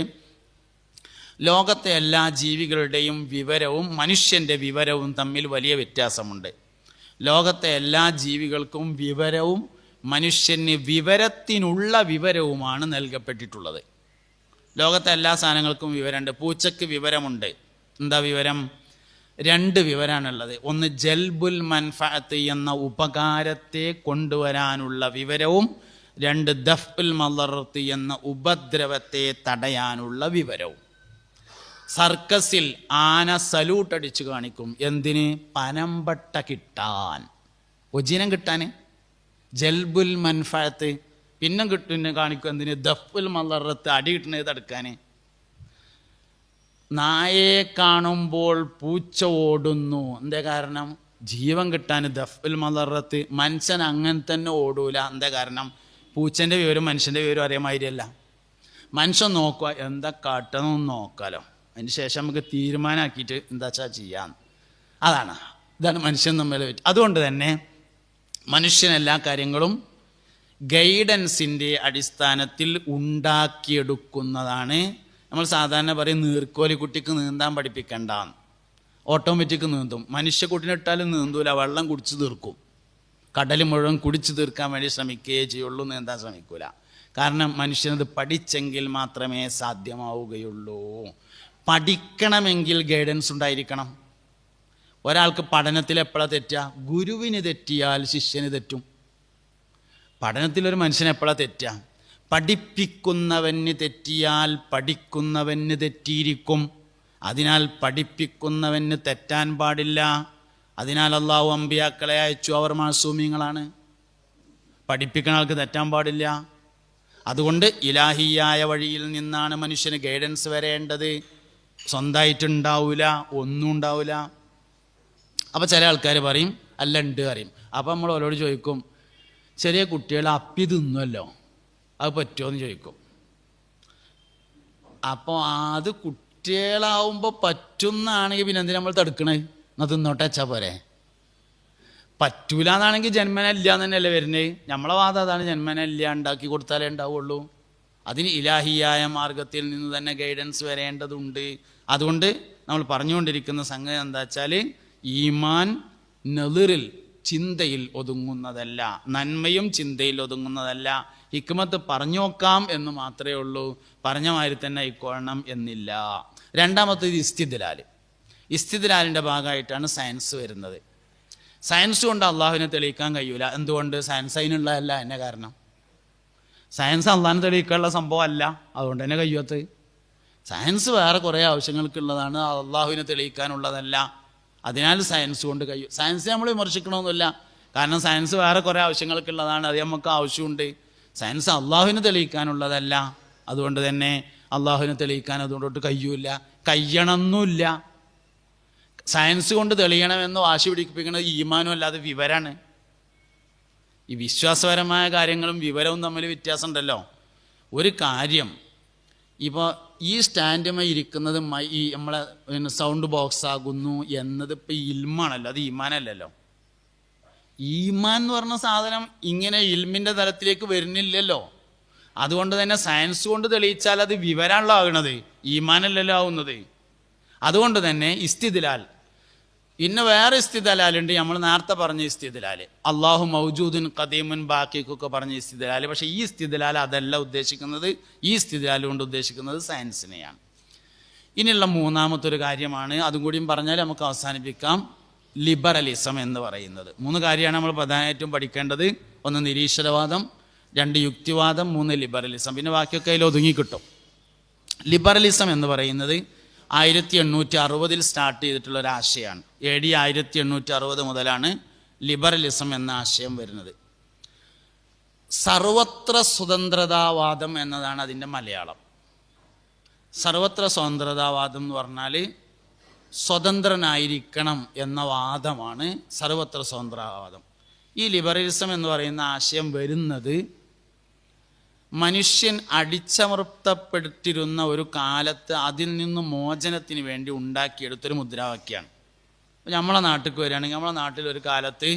ലോകത്തെ എല്ലാ ജീവികളുടെയും വിവരവും മനുഷ്യൻ്റെ വിവരവും തമ്മിൽ വലിയ വ്യത്യാസമുണ്ട്. ലോകത്തെ എല്ലാ ജീവികൾക്കും വിവരവും മനുഷ്യന് വിവരത്തിനുള്ള വിവരവുമാണ് നൽകപ്പെട്ടിട്ടുള്ളത്. ലോകത്തെ എല്ലാ സാധനങ്ങൾക്കും വിവരമുണ്ട്. പൂച്ചക്ക് വിവരമുണ്ട്. എന്താ വിവരം? രണ്ട് വിവരമാണുള്ളത്. ഒന്ന് ജൽബുൽ മൻഫഅത്ത് എന്ന ഉപകാരത്തെ കൊണ്ടുവരാനുള്ള വിവരവും, രണ്ട് ദഫ്ഉൽ മളറത്ത് എന്ന ഉപദ്രവത്തെ തടയാനുള്ള വിവരവും. സർക്കസിൽ ആന സല്യൂട്ട് അടിച്ചു കാണിക്കും. എന്തിന്? പനമ്പട്ട കിട്ടാൻ, ഒജീനം കിട്ടാൻ. ജൽബുൽ മൻഫഅത്ത്. പിന്നെ കാണിക്കും എന്തിന്? ദഫ്ഉൽ മളറത്ത്, അടി കിട്ടുന്നത് തടുക്കാൻ. നായയെ കാണുമ്പോൾ പൂച്ച ഓടുന്നു. എന്താ കാരണം? ജീവൻ കിട്ടാൻ. ദഫ്ഉൽ മളറത്ത്. മനുഷ്യൻ അങ്ങനെ തന്നെ ഓടൂല. എന്താ കാരണം? പൂച്ചൻ്റെ വിവരം മനുഷ്യൻ്റെ വിവരം ഒരേമാതിരിയല്ല. മനുഷ്യൻ നോക്കുക, എന്താ കാട്ടണമെന്ന് നോക്കാലോ, അതിന് ശേഷം നമുക്ക് തീരുമാനമാക്കിയിട്ട് എന്താ വെച്ചാൽ ചെയ്യാം. ഇതാണ് മനുഷ്യൻ തമ്മിൽ. അതുകൊണ്ട് തന്നെ മനുഷ്യൻ എല്ലാ കാര്യങ്ങളും ഗൈഡൻസിൻ്റെ അടിസ്ഥാനത്തിൽ ഉണ്ടാക്കിയെടുക്കുന്നതാണ്. നമ്മൾ സാധാരണ പറയും നീർക്കോലി കുട്ടിക്ക് നീന്താൻ പഠിപ്പിക്കണ്ടെന്ന്. ഓട്ടോമാറ്റിക് നീന്തും. മനുഷ്യക്കുട്ടിനെ ഇട്ടാലും നീന്തൂല, വെള്ളം കുടിച്ച് തീർക്കും. കടൽ മുഴുവൻ കുടിച്ചു തീർക്കാൻ വേണ്ടി ശ്രമിക്കുകയേ ചെയ്യുള്ളൂ, നീന്താൻ ശ്രമിക്കൂല. കാരണം മനുഷ്യനത് പഠിച്ചെങ്കിൽ മാത്രമേ സാധ്യമാവുകയുള്ളൂ. പഠിക്കണമെങ്കിൽ ഗൈഡൻസ് ഉണ്ടായിരിക്കണം. ഒരാൾക്ക് പഠനത്തിൽ എപ്പോഴാണ് തെറ്റുക? ഗുരുവിന് തെറ്റിയാൽ ശിഷ്യന് തെറ്റും. പഠനത്തിലൊരു മനുഷ്യന് എപ്പോഴാണ് തെറ്റുക? പഠിപ്പിക്കുന്നവന് തെറ്റിയാൽ പഠിക്കുന്നവന് തെറ്റിയിരിക്കും. അതിനാൽ പഠിപ്പിക്കുന്നവന് തെറ്റാൻ പാടില്ല. അതിനാൽ അള്ളാഹു അമ്പിയാക്കളെ അയച്ചു, അവർ മാസൂമിങ്ങളാണ്. പഠിപ്പിക്കുന്ന ആൾക്ക് തെറ്റാൻ പാടില്ല. അതുകൊണ്ട് ഇലാഹിയായ വഴിയിൽ നിന്നാണ് മനുഷ്യന് ഗൈഡൻസ് വരേണ്ടത്. സ്വന്തമായിട്ടുണ്ടാവില്ല, ഒന്നും ഉണ്ടാവില്ല. അപ്പോൾ ചില ആൾക്കാർ പറയും അല്ല ഉണ്ട് പറയും. അപ്പോൾ നമ്മൾ അവരോട് ചോദിക്കും, ചെറിയ കുട്ടികൾ അപ്പി തിന്നുമല്ലോ, അത് പറ്റുമോ എന്ന് ചോദിക്കും. അപ്പോൾ അത് കുട്ടികളാവുമ്പോൾ പറ്റുന്നാണെങ്കിൽ പിന്നെ എന്തിനാ നമ്മൾ തടുക്കണേ? എന്നാൽ തിന്നോട്ടെ വെച്ചാൽ പോരെ. പറ്റൂല എന്നാണെങ്കിൽ ജന്മന ഇല്ല എന്ന് തന്നെയല്ലേ വരുന്നത്. നമ്മളെ വാദം അതാണ്, ജന്മന ഇല്ല, ഉണ്ടാക്കി കൊടുത്താലേ ഉണ്ടാവുള്ളൂ. അതിന് ഇലാഹിയായ മാർഗത്തിൽ നിന്ന് തന്നെ ഗൈഡൻസ് വരേണ്ടതുണ്ട്. അതുകൊണ്ട് നമ്മൾ പറഞ്ഞുകൊണ്ടിരിക്കുന്ന സംഗതി എന്താ വെച്ചാൽ, ഈമാൻ നെളിറിൽ, ചിന്തയിൽ ഒതുങ്ങുന്നതല്ല, നന്മയും ചിന്തയിൽ ഒതുങ്ങുന്നതല്ല. ഹിക്മത്ത് പറഞ്ഞു നോക്കാം എന്ന് മാത്രമേ ഉള്ളൂ, പറഞ്ഞ മാതിരി തന്നെ ആയിക്കൊള്ളണം എന്നില്ല. രണ്ടാമത്തേത് ഇസ്തിദ്ലാല്. ഇസ്തിദ്ലാലിൻ്റെ ഭാഗമായിട്ടാണ് സയൻസ് വരുന്നത്. സയൻസ് കൊണ്ട് അള്ളാഹുവിനെ തെളിയിക്കാൻ കഴിയൂല. എന്തുകൊണ്ട്? സയൻസ് അതിനുള്ളതല്ല. എന്നെ കാരണം സയൻസ് അള്ളാഹിനെ തെളിയിക്കാനുള്ള സംഭവം അല്ല, അതുകൊണ്ട് തന്നെ കഴിയാത്തത്. സയൻസ് വേറെ കുറേ ആവശ്യങ്ങൾക്കുള്ളതാണ്, അള്ളാഹുവിനെ തെളിയിക്കാനുള്ളതല്ല. അതിനാൽ സയൻസ് കൊണ്ട് കഴിയും. സയൻസ് നമ്മൾ വിമർശിക്കണമെന്നില്ല, കാരണം സയൻസ് വേറെ കുറേ ആവശ്യങ്ങൾക്കുള്ളതാണ്, അത് നമുക്ക് ആവശ്യമുണ്ട്. സയൻസ് അള്ളാഹുവിനെ തെളിയിക്കാനുള്ളതല്ല, അതുകൊണ്ട് തന്നെ അള്ളാഹുവിനെ തെളിയിക്കാൻ അതുകൊണ്ടോട്ട് കഴിയൂല, കഴിയണമെന്നില്ല. സയൻസ് കൊണ്ട് തെളിയണമെന്ന് വാശി പിടിപ്പിക്കുന്നത് ഈമാനും അല്ലാതെ വിവരമാണ്. ഈ വിശ്വാസപരമായ കാര്യങ്ങളും വിവരവും തമ്മിൽ വ്യത്യാസമുണ്ടല്ലോ. ഒരു കാര്യം ഇപ്പോൾ ഈ സ്റ്റാൻഡുമായി ഇരിക്കുന്നത് ഈ നമ്മളെ സൗണ്ട് ബോക്സ് ആകുന്നു എന്നത് ഇപ്പോൾ ഇൽമാണല്ലോ, അത് ഈമാനല്ലല്ലോ. ഈമാൻ എന്ന് പറഞ്ഞ സാധനം ഇങ്ങനെ ഇൽമിൻ്റെ തലത്തിലേക്ക് വരുന്നില്ലല്ലോ. അതുകൊണ്ട് തന്നെ സയൻസ് കൊണ്ട് തെളിയിച്ചാൽ അത് വിവരമാണല്ലോ ആകുന്നത്, ഈമാനല്ലല്ലോ ആവുന്നത്. അതുകൊണ്ട് തന്നെ ഇസ്തിദ്ലാൽ, ഇന്ന് വേറെ ഇസ്തിദ്ലാലുണ്ട്. നമ്മൾ നേരത്തെ പറഞ്ഞ ഇസ്തിദ്ലാല്, അള്ളാഹു മൗജൂദുൻ ഖദീമുൻ ബാക്കിയൊക്കെ പറഞ്ഞ ഇസ്തിദ്ലാല്. പക്ഷേ ഈ ഇസ്തിദ്ലാൽ അതല്ല ഉദ്ദേശിക്കുന്നത്. ഈ ഇസ്തിദ്ലാൽ കൊണ്ട് ഉദ്ദേശിക്കുന്നത് സയൻസിനെയാണ്. ഇനിയുള്ള മൂന്നാമത്തെ ഒരു കാര്യമാണ്, അതും കൂടിയും പറഞ്ഞാൽ നമുക്ക് അവസാനിപ്പിക്കാം, ലിബറലിസം എന്ന് പറയുന്നത്. 3 കാര്യമാണ് നമ്മൾ പ്രധാനമായിട്ടും പഠിക്കേണ്ടത്. 1 നിരീശ്വരവാദം, 2 യുക്തിവാദം, 3 ലിബറലിസം. പിന്നെ ബാക്കിയൊക്കെ അതിൽ ഒതുങ്ങിക്കിട്ടും. ലിബറലിസം എന്ന് പറയുന്നത് 1860 സ്റ്റാർട്ട് ചെയ്തിട്ടുള്ള ഒരു ആശയമാണ്. AD 1860 മുതലാണ് ലിബറലിസം എന്ന ആശയം വരുന്നത്. സർവത്ര സ്വതന്ത്രതാവാദം എന്നതാണ് അതിൻ്റെ മലയാളം. സർവത്ര സ്വതന്ത്രതാവാദം എന്ന് പറഞ്ഞാൽ സ്വതന്ത്രനായിരിക്കണം എന്ന വാദമാണ് സർവത്ര സ്വതന്ത്രവാദം. ഈ ലിബറലിസം എന്ന് പറയുന്ന ആശയം വരുന്നത് മനുഷ്യൻ അടിച്ചമർത്തപ്പെട്ടിരുന്ന ഒരു കാലത്ത് അതിൽ നിന്ന് മോചനത്തിന് വേണ്ടി ഉണ്ടാക്കിയെടുത്തൊരു മുദ്രാവാക്യമാണ്. നമ്മളെ നാട്ടിൽ വരികയാണെങ്കിൽ, നമ്മളെ നാട്ടിൽ ഒരു കാലത്ത്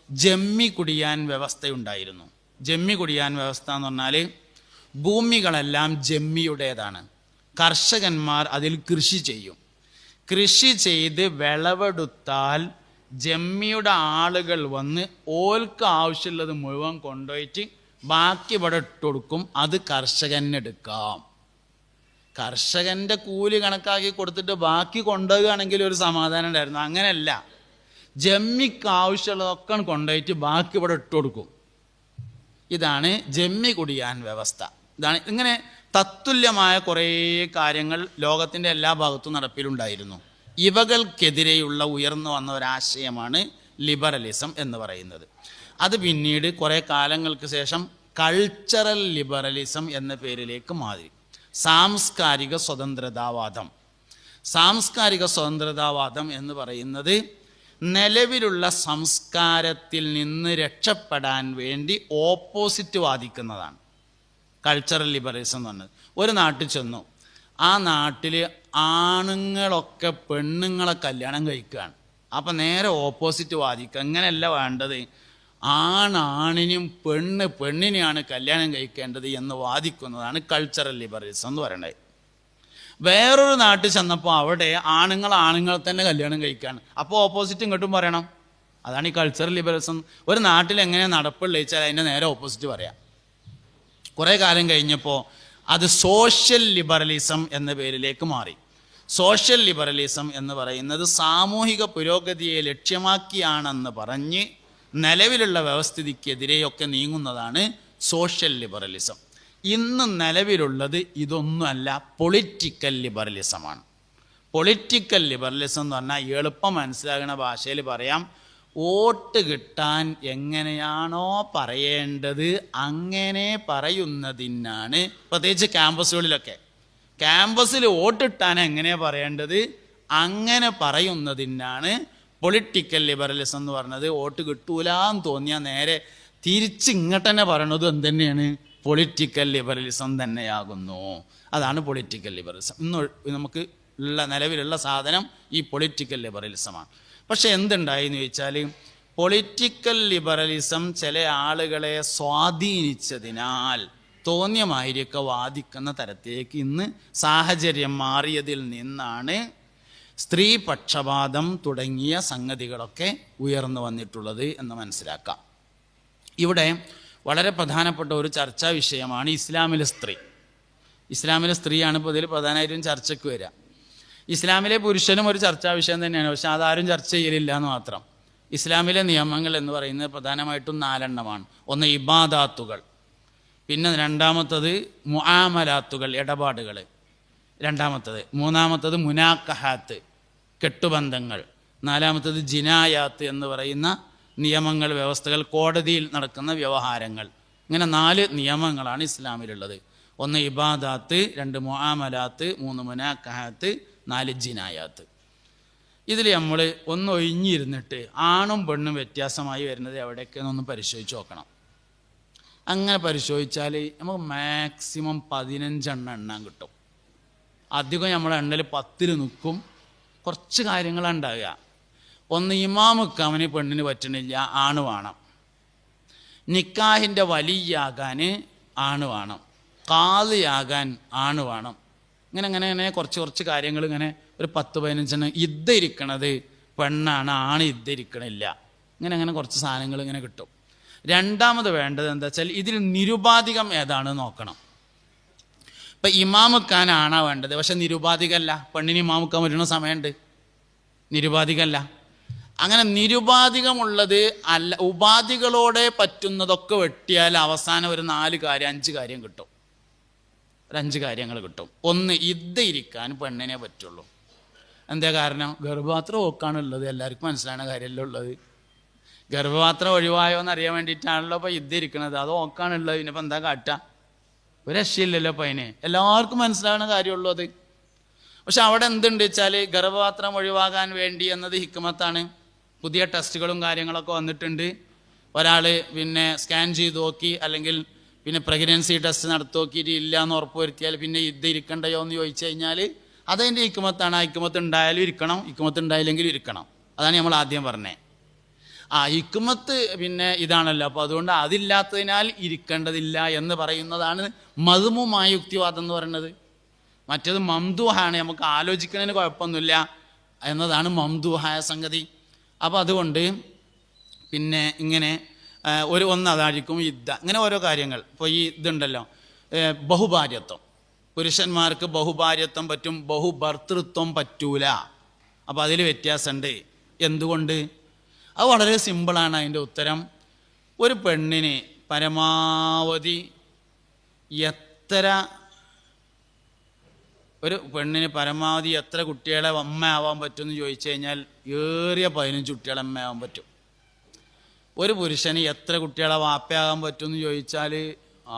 ജമ്മി കുടിയാൻ വ്യവസ്ഥയുണ്ടായിരുന്നു. ജമ്മി കുടിയാൻ വ്യവസ്ഥ എന്ന് പറഞ്ഞാൽ ഭൂമികളെല്ലാം ജമ്മിയുടേതാണ്. കർഷകന്മാർ അതിൽ കൃഷി ചെയ്യും. കൃഷി ചെയ്ത് വിളവെടുത്താൽ ജമ്മിയുടെ ആളുകൾ വന്ന് ഓൽക്ക് ആവശ്യമുള്ളത് മുഴുവൻ കൊണ്ടുപോയിട്ട് ബാക്കി ഇവിടെ ഇട്ട് കൊടുക്കും. അത് കർഷകനെടുക്കാം. കർഷകൻ്റെ കൂലി കണക്കാക്കി കൊടുത്തിട്ട് ബാക്കി കൊണ്ടുപോവുകയാണെങ്കിൽ ഒരു സമാധാനം ഉണ്ടായിരുന്നു. അങ്ങനെയല്ല, ജമ്മിക്ക് ആവശ്യമുള്ളതൊക്കെ കൊണ്ടുപോയിട്ട് ബാക്കി ഇവിടെ ഇട്ട് കൊടുക്കും. ഇതാണ് ജമ്മി കുടിയാൻ വ്യവസ്ഥ. ഇതാണ്. ഇങ്ങനെ തത്തുല്യമായ കുറേ കാര്യങ്ങൾ ലോകത്തിൻ്റെ എല്ലാ ഭാഗത്തും നടപ്പിലുണ്ടായിരുന്നു. ഇവകൾക്കെതിരെയുള്ള ഉയർന്നു വന്ന ഒരാശയമാണ് ലിബറലിസം എന്ന് പറയുന്നത്. അത് പിന്നീട് കുറേ കാലങ്ങൾക്ക് ശേഷം കൾച്ചറൽ ലിബറലിസം എന്ന പേരിലേക്ക് മാറി. സാംസ്കാരിക സ്വതന്ത്രതാവാദം. സാംസ്കാരിക സ്വതന്ത്രതാവാദം എന്ന് പറയുന്നത് നിലവിലുള്ള സംസ്കാരത്തിൽ നിന്ന് രക്ഷപ്പെടാൻ വേണ്ടി ഓപ്പോസിറ്റ് വാദിക്കുന്നതാണ്. കൾച്ചറൽ ലിബറലിസം എന്ന് പറഞ്ഞത്. ഒരു നാട്ടിൽ ചെന്നു, ആ നാട്ടിൽ ആണുങ്ങളൊക്കെ പെണ്ണുങ്ങളെ കല്യാണം കഴിക്കുകയാണ്. അപ്പം നേരെ ഓപ്പോസിറ്റ് വാദിക്കുക. അങ്ങനെയല്ല വേണ്ടത്, ആണിനും പെണ്ണിനെയാണ് കല്യാണം കഴിക്കേണ്ടത് എന്ന് വാദിക്കുന്നതാണ് കൾച്ചറൽ ലിബറലിസം എന്ന് പറയുന്നത്. വേറൊരു നാട്ടിൽ ചെന്നപ്പോൾ അവിടെ ആണുങ്ങൾ തന്നെ കല്യാണം കഴിക്കുകയാണ്. അപ്പോൾ ഓപ്പോസിറ്റ് ഇങ്ങോട്ടും പറയണം. അതാണ് ഈ കൾച്ചറൽ ലിബറലിസം. ഒരു നാട്ടിൽ എങ്ങനെ നടപ്പുള്ള വെച്ചാൽ അതിൻ്റെ നേരെ ഓപ്പോസിറ്റ് പറയാം. കുറേ കാലം കഴിഞ്ഞപ്പോൾ അത് സോഷ്യൽ ലിബറലിസം എന്ന പേരിലേക്ക് മാറി. സോഷ്യൽ ലിബറലിസം എന്ന് പറയുന്നത് സാമൂഹിക പുരോഗതിയെ ലക്ഷ്യമാക്കിയാണെന്ന് പറഞ്ഞ് നിലവിലുള്ള വ്യവസ്ഥിതിക്കെതിരെയൊക്കെ നീങ്ങുന്നതാണ് സോഷ്യൽ ലിബറലിസം. ഇന്ന് നിലവിലുള്ളത് ഇതൊന്നുമല്ല, പൊളിറ്റിക്കൽ ലിബറലിസമാണ്. പൊളിറ്റിക്കൽ ലിബറലിസം എന്ന് പറഞ്ഞാൽ എളുപ്പം മനസ്സിലാകുന്ന ഭാഷയിൽ പറയാം, വോട്ട് കിട്ടാൻ എങ്ങനെയാണോ പറയേണ്ടത് അങ്ങനെ പറയുന്നതിനാണ്. പ്രത്യേകിച്ച് ക്യാമ്പസുകളിലൊക്കെ ക്യാമ്പസിൽ വോട്ടിട്ടാൻ എങ്ങനെയാണ് പറയേണ്ടത് അങ്ങനെ പറയുന്നതിനാണ് പൊളിറ്റിക്കൽ ലിബറലിസം എന്ന് പറഞ്ഞത്. വോട്ട് കിട്ടൂലെന്ന് തോന്നിയാൽ നേരെ തിരിച്ച് ഇങ്ങോട്ട് തന്നെ പറയണത് എന്തുതന്നെയാണ്? പൊളിറ്റിക്കൽ ലിബറലിസം തന്നെയാകുന്നു. അതാണ് പൊളിറ്റിക്കൽ ലിബറലിസം. ഇന്ന് നമുക്ക് നിലവിലുള്ള സാധനം ഈ പൊളിറ്റിക്കൽ ലിബറലിസമാണ്. പക്ഷെ എന്തുണ്ടായി എന്ന് ചോദിച്ചാൽ, പൊളിറ്റിക്കൽ ലിബറലിസം ചില ആളുകളെ സ്വാധീനിച്ചതിനാൽ തോന്നിയ മാതിരിയൊക്കെ വാദിക്കുന്ന തരത്തിലേക്ക് ഇന്ന് സാഹചര്യം മാറിയതിൽ നിന്നാണ് സ്ത്രീ പക്ഷപാതം തുടങ്ങിയ സംഗതികളൊക്കെ ഉയർന്നു വന്നിട്ടുള്ളത് എന്ന് മനസ്സിലാക്കാം. ഇവിടെ വളരെ പ്രധാനപ്പെട്ട ഒരു ചർച്ചാ വിഷയമാണ് ഇസ്ലാമിലെ സ്ത്രീ. ഇസ്ലാമിലെ സ്ത്രീയാണ് ഇപ്പോൾ ഇതിൽ പ്രധാനമായിട്ടും ചർച്ചയ്ക്ക് വരിക. ഇസ്ലാമിലെ പുരുഷനും ഒരു ചർച്ചാ വിഷയം തന്നെയാണ്, പക്ഷെ അതാരും ചർച്ച ചെയ്യലില്ല എന്ന് മാത്രം. ഇസ്ലാമിലെ നിയമങ്ങൾ എന്ന് പറയുന്നത് പ്രധാനമായിട്ടും 4 എണ്ണമാണ്. ഒന്ന് ഇബാദാത്തുകൾ, പിന്നെ രണ്ടാമത്തത് മുആമലാത്തുകൾ, ഇടപാടുകൾ, രണ്ടാമത്തത്. മൂന്നാമത്തത് മുനാക്കഹാത്ത്, കെട്ടുബന്ധങ്ങൾ. നാലാമത്തത് ജിനായാത്ത് എന്ന് പറയുന്ന നിയമങ്ങൾ, വ്യവസ്ഥകൾ, കോടതിയിൽ നടക്കുന്ന വ്യവഹാരങ്ങൾ. ഇങ്ങനെ 4 നിയമങ്ങളാണ് ഇസ്ലാമിലുള്ളത്. ഒന്ന് ഇബാദാത്ത്, 2 മുആമലാത്ത്, 3 മുനാക്കഹാത്ത്, 4 ജിനായാത്ത്. ഇതിൽ നമ്മൾ ഒന്ന് ഒഴിഞ്ഞിരുന്നിട്ട് ആണും പെണ്ണും വ്യത്യാസമായി വരുന്നത് എവിടെയൊക്കെയെന്നൊന്ന് പരിശോധിച്ച് നോക്കണം. അങ്ങനെ പരിശോധിച്ചാൽ നമുക്ക് മാക്സിമം 15 എണ്ണാൻ കിട്ടും. അധികം നമ്മളെ എണ്ണയിൽ 10 നിൽക്കും. കുറച്ച് കാര്യങ്ങളാണ് ഉണ്ടാകുക. ഒന്ന്, ഇമാമുക്കവന് പെണ്ണിന് പറ്റണില്ല, ആണ് വേണം. നിക്കാഹിൻ്റെ വലിയാകാൻ ആണ് വേണം. ഖാദിയാകാൻ ആണ് വേണം. ഇങ്ങനെ കുറച്ച് കാര്യങ്ങൾ ഇങ്ങനെ ഒരു 10-15 ഇരിക്കണത് പെണ്ണാണ്, ആണ് ഇരിക്കണില്ല. ഇങ്ങനെ കുറച്ച് സാധനങ്ങൾ ഇങ്ങനെ കിട്ടും. രണ്ടാമത് വേണ്ടത് എന്താ വെച്ചാൽ ഇതിൽ നിരുപാധികം ഏതാണെന്ന് നോക്കണം. ഇപ്പം ഇമാമുക്കാൻ ആണാ വേണ്ടത്, പക്ഷെ നിരുപാധികമല്ല. പെണ്ണിന് ഇമാമുക്കാൻ വരുന്ന സമയമുണ്ട്, നിരുപാധികമല്ല. അങ്ങനെ നിരുപാധികമുള്ളത് അല്ല, ഉപാധികളോടെ പറ്റുന്നതൊക്കെ വെട്ടിയാൽ അവസാനം ഒരു 4 കാര്യം 5 കാര്യം കിട്ടും. ഒരു 5 കാര്യങ്ങൾ കിട്ടും. ഒന്ന്, ഇരിക്കാൻ പെണ്ണിനെ പറ്റുള്ളൂ. എന്താ കാരണം? ഗർഭപാത്രം ഓക്കാണുള്ളത്, എല്ലാവർക്കും മനസ്സിലാവുന്ന കാര്യമല്ലേ ഉള്ളത്. ഗർഭപാത്രം ഒഴിവായോ എന്നറിയാൻ വേണ്ടിയിട്ടാണല്ലോ ഇപ്പോൾ ഇരിക്കണത്. അത് ഓക്കാണുള്ളത്, പിന്നെ ഇപ്പം എന്താ കാട്ടുക? ഒരു രക്ഷയില്ലല്ലോ അപ്പം അതിന്, എല്ലാവർക്കും മനസ്സിലാവുന്ന കാര്യമുള്ളൂ അത്. പക്ഷെ അവിടെ എന്തുണ്ട് വെച്ചാൽ ഗർഭപാത്രം ഒഴിവാകാൻ വേണ്ടി എന്നത് ഹിക്മത്താണ്. പുതിയ ടെസ്റ്റുകളും കാര്യങ്ങളൊക്കെ വന്നിട്ടുണ്ട്. ഒരാൾ പിന്നെ സ്കാൻ ചെയ്ത് നോക്കി, അല്ലെങ്കിൽ പിന്നെ പ്രഗ്നൻസി ടെസ്റ്റ് നടത്തി നോക്കിയിട്ട് ഇല്ല എന്ന് ഉറപ്പ് വരുത്തിയാൽ പിന്നെ ഇരിക്കണ്ടയോ എന്ന് ചോദിച്ചു കഴിഞ്ഞാൽ അതതിൻ്റെ ഹിക്മത്താണ്. ആ ഹിക്മത്ത് ഉണ്ടായാലും ഇരിക്കണം, ഹിക്മത്ത് ഉണ്ടായില്ലെങ്കിലും ഇരിക്കണം. അതാണ് നമ്മൾ ആദ്യം പറഞ്ഞത്. ആ ഹിക്മത്ത് പിന്നെ ഇതാണല്ലോ. അപ്പോൾ അതുകൊണ്ട് അതില്ലാത്തതിനാൽ ഇരിക്കേണ്ടതില്ല എന്ന് പറയുന്നതാണ് മദ്മൂമായ യുക്തിവാദം എന്ന് പറയുന്നത്. മറ്റേത് മംദൂഹാണ്, നമുക്ക് ആലോചിക്കുന്നതിന് കുഴപ്പമൊന്നുമില്ല എന്നതാണ് മംദൂഹായ സംഗതി. അപ്പോൾ അതുകൊണ്ട് പിന്നെ ഇങ്ങനെ ഒന്ന് അതായിരിക്കും ഇങ്ങനെ ഓരോ കാര്യങ്ങൾ. ഇപ്പോൾ ഈ ഇതുണ്ടല്ലോ, ബഹുഭാര്യത്വം. പുരുഷന്മാർക്ക് ബഹുഭാര്യത്വം പറ്റും, ബഹുഭർത്തൃത്വം പറ്റൂല. അപ്പോൾ അതിൽ വ്യത്യാസമുണ്ട്. എന്തുകൊണ്ട്? അത് വളരെ സിമ്പിളാണ് അതിൻ്റെ ഉത്തരം. ഒരു പെണ്ണിന് പരമാവധി എത്ര കുട്ടികളെ അമ്മ ആവാൻ പറ്റുമെന്ന് ചോദിച്ചു കഴിഞ്ഞാൽ ഏറിയ 15 കുട്ടികളെ അമ്മ ആവാൻ പറ്റും. ഒരു പുരുഷന് എത്ര കുട്ടികളെ വാപ്പയാകാൻ പറ്റുമെന്ന് ചോദിച്ചാൽ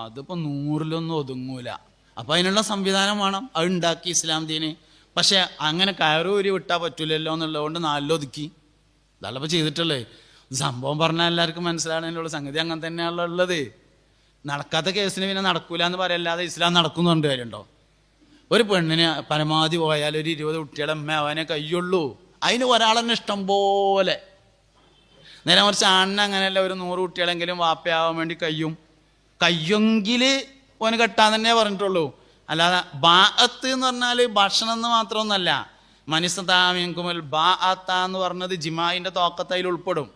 അതിപ്പോൾ 100-ലൊന്നും ഒതുങ്ങൂല. അപ്പോൾ അതിനുള്ള സംവിധാനം വേണം. അത് ഉണ്ടാക്കി ഇസ്ലാം ദീന്. പക്ഷേ അങ്ങനെ കയറൂരി വിട്ടാൽ പറ്റൂലല്ലോ എന്നുള്ളതുകൊണ്ട് 4 ഒതുക്കി. ഇതാണ് ഇപ്പോൾ ചെയ്തിട്ടുള്ളത്. സംഭവം പറഞ്ഞാൽ എല്ലാവർക്കും മനസ്സിലാകുന്നതിനുള്ള സംഗതി അങ്ങനെ തന്നെയാണല്ലോ ഉള്ളത്. നടക്കാത്ത കേസിന് പിന്നെ നടക്കൂല എന്ന് പറയല്ലാതെ ഇസ്ലാം നടക്കുന്നുണ്ട് കാര്യമുണ്ടോ? ഒരു പെണ്ണിന് പരമാവധി പോയാൽ ഒരു 20 കുട്ടികളെ അമ്മ അവനെ കഴിയുള്ളൂ. അതിന് ഒരാളെന്നെ ഇഷ്ടം പോലെ. നേരെ മറിച്ച് ആണിന് അങ്ങനെയല്ല, ഒരു 100 കുട്ടികളെങ്കിലും വാപ്പയാവാൻ വേണ്ടി കയ്യെങ്കിൽ ഓന് കെട്ടാൻ തന്നെ പറഞ്ഞിട്ടുള്ളൂ. അല്ലാതെ ബാഅത്ത് എന്ന് പറഞ്ഞാൽ ഭക്ഷണം എന്ന് മാത്രമൊന്നല്ല. മനിസ്താമിൻകുമൽ ബാഅത്ത എന്ന് പറഞ്ഞത് ജിമായിൻ്റെ തോക്കത്തയിൽ ഉൾപ്പെടും.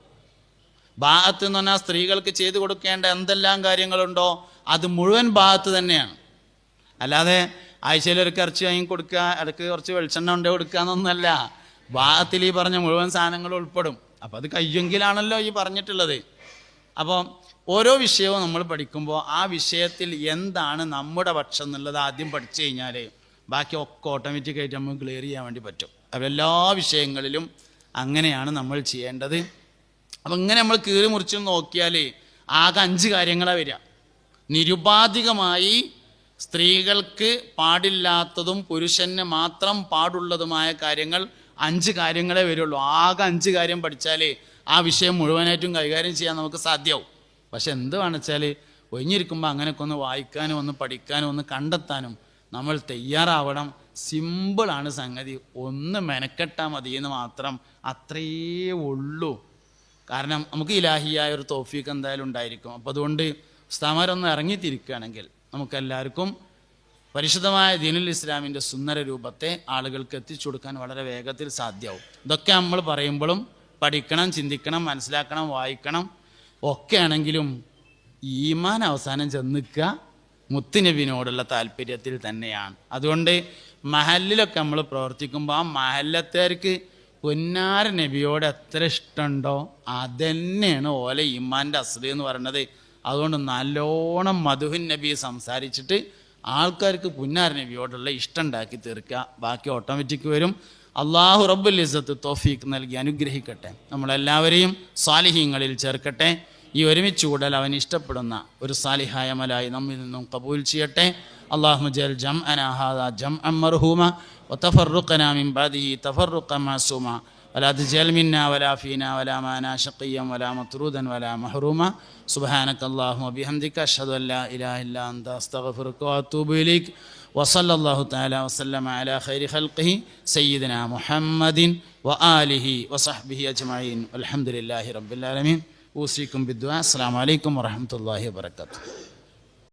ബാഅത്ത് എന്ന് പറഞ്ഞാൽ സ്ത്രീകൾക്ക് ചെയ്തു കൊടുക്കേണ്ട എന്തെല്ലാം കാര്യങ്ങളുണ്ടോ അത് മുഴുവൻ ബാഅത്ത് തന്നെയാണ്. അല്ലാതെ ആഴ്ചയിൽ ഒരു ഇറച്ചി വാങ്ങി കൊടുക്കുക, ഇടയ്ക്ക് കുറച്ച് വെളിച്ചെണ്ണ കൊണ്ട് കൊടുക്കുക എന്നൊന്നുമല്ല. ബാഅത്തിൽ ഈ പറഞ്ഞ മുഴുവൻ സാധനങ്ങളും ഉൾപ്പെടും. അപ്പം അത് കയ്യെങ്കിലാണല്ലോ ഈ പറഞ്ഞിട്ടുള്ളത്. അപ്പോൾ ഓരോ വിഷയവും നമ്മൾ പഠിക്കുമ്പോൾ ആ വിഷയത്തിൽ എന്താണ് നമ്മുടെ പക്ഷം എന്നുള്ളത് ആദ്യം പഠിച്ചു കഴിഞ്ഞാൽ ബാക്കി ഒക്കെ ഓട്ടോമാറ്റിക്കായിട്ട് നമുക്ക് ക്ലിയർ ചെയ്യാൻ വേണ്ടി പറ്റും. അപ്പോൾ എല്ലാ വിഷയങ്ങളിലും അങ്ങനെയാണ് നമ്മൾ ചെയ്യേണ്ടത്. അപ്പം ഇങ്ങനെ നമ്മൾ കീറി മുറിച്ച് നോക്കിയാൽ ആകെ 5 കാര്യങ്ങളാണ് വരിക. നിരുപാധികമായി സ്ത്രീകൾക്ക് പാടില്ലാത്തതും പുരുഷന് മാത്രം പാടുള്ളതുമായ കാര്യങ്ങൾ 5 കാര്യങ്ങളെ വരുള്ളൂ. ആകെ 5 കാര്യം പഠിച്ചാൽ ആ വിഷയം മുഴുവനായിട്ടും കൈകാര്യം ചെയ്യാൻ നമുക്ക് സാധ്യമാവും. പക്ഷെ എന്ത് വേണമെച്ചാൽ ഒഴിഞ്ഞിരിക്കുമ്പോൾ അങ്ങനെയൊക്കെ ഒന്ന് വായിക്കാനും ഒന്ന് പഠിക്കാനും ഒന്ന് കണ്ടെത്താനും നമ്മൾ തയ്യാറാവണം. സിമ്പിളാണ് സംഗതി, ഒന്ന് മെനക്കെട്ടാൽ മതി എന്ന് മാത്രം, അത്രയേ ഉള്ളൂ. കാരണം നമുക്ക് ഇലാഹിയായ ഒരു തൗഫീഖ് എന്തായാലും ഉണ്ടായിരിക്കും. അപ്പോൾ അതുകൊണ്ട് ഉസ്താമാരൊന്ന് ഇറങ്ങിത്തിരിക്കുകയാണെങ്കിൽ നമുക്കെല്ലാവർക്കും പരിശുദ്ധമായ ദീനുൽ ഇസ്ലാമിൻ്റെ സുന്ദര രൂപത്തെ ആളുകൾക്ക് എത്തിച്ചു കൊടുക്കാൻ വളരെ വേഗത്തിൽ സാധ്യമാവും. ഇതൊക്കെ നമ്മൾ പറയുമ്പോഴും പഠിക്കണം, ചിന്തിക്കണം, മനസ്സിലാക്കണം, വായിക്കണം ഒക്കെ ആണെങ്കിലും ഈമാൻ അവസാനം ചെന്നിക്കുക മുത്തുനബിനോടുള്ള താല്പര്യത്തിൽ തന്നെയാണ്. അതുകൊണ്ട് മഹല്ലിലൊക്കെ നമ്മൾ പ്രവർത്തിക്കുമ്പോൾ ആ മഹല്ലത്തേർക്ക് പൊന്നാര നബിയോട് എത്ര ഇഷ്ടമുണ്ടോ അതന്നെയാണ് ഓലെ ഈമാൻ്റെ അസ്ല് എന്ന് പറയുന്നത്. അതുകൊണ്ട് നല്ലോണം മധുഹുൻ നബി സംസാരിച്ചിട്ട് ആൾക്കാർക്ക് പുന്നാര നബിയോടുള്ള ഇഷ്ടം ഉണ്ടാക്കി തീർക്കുക. ബാക്കി ഓട്ടോമാറ്റിക് വരും. അള്ളാഹു റബ്ബുൽ ഇസ്സത്ത് തൗഫീഖ് നൽകി അനുഗ്രഹിക്കട്ടെ, നമ്മളെല്ലാവരെയും സാലിഹീങ്ങളിൽ ചേർക്കട്ടെ. ഈ ഒരുമിച്ച് കൂടൽ അവൻ ഇഷ്ടപ്പെടുന്ന ഒരു സാലിഹായ അമലായി നമ്മിൽ നിന്നും കബൂൽ ചെയ്യട്ടെ. അല്ലാഹുമ്മ ജഅൽ ജംഅനാ ഹാദാ ജംഅൻ മർഹൂമ വതഫറഖനാ മിൻ ബഅദിഹി തഫറഖൻ മഅസൂമ വലാ തജഅൽ മിന്നാ വലാ ഫീനാ വലാ മാനാ ശഖിയ്യൻ വലാ മത്റൂദൻ വലാ മഹ്റൂമ സുബ്ഹാനക അല്ലാഹുമ്മ ബിഹംദിക അഷ്ഹദു അൻ ലാ ഇലാഹ ഇല്ലാ അൻത അസ്തഗ്ഫിറുക വഅതൂബു ഇലൈക് വസല്ലല്ലാഹു തആല വസല്ലമ അലാ ഖൈരി ഖൽഖിഹി സയ്യിദിനാ മുഹമ്മദിൻ വആലിഹി വസഹ്ബിഹി അജ്മഈൻ വൽഹംദുലില്ലാഹി റബ്ബിൽ ആലമീൻ. ഊസിക്കും ബിദ്ദുആ. അസ്സലാമു അലൈക്കും വറഹ്മത്തുള്ളാഹി വബറകാതുഹു.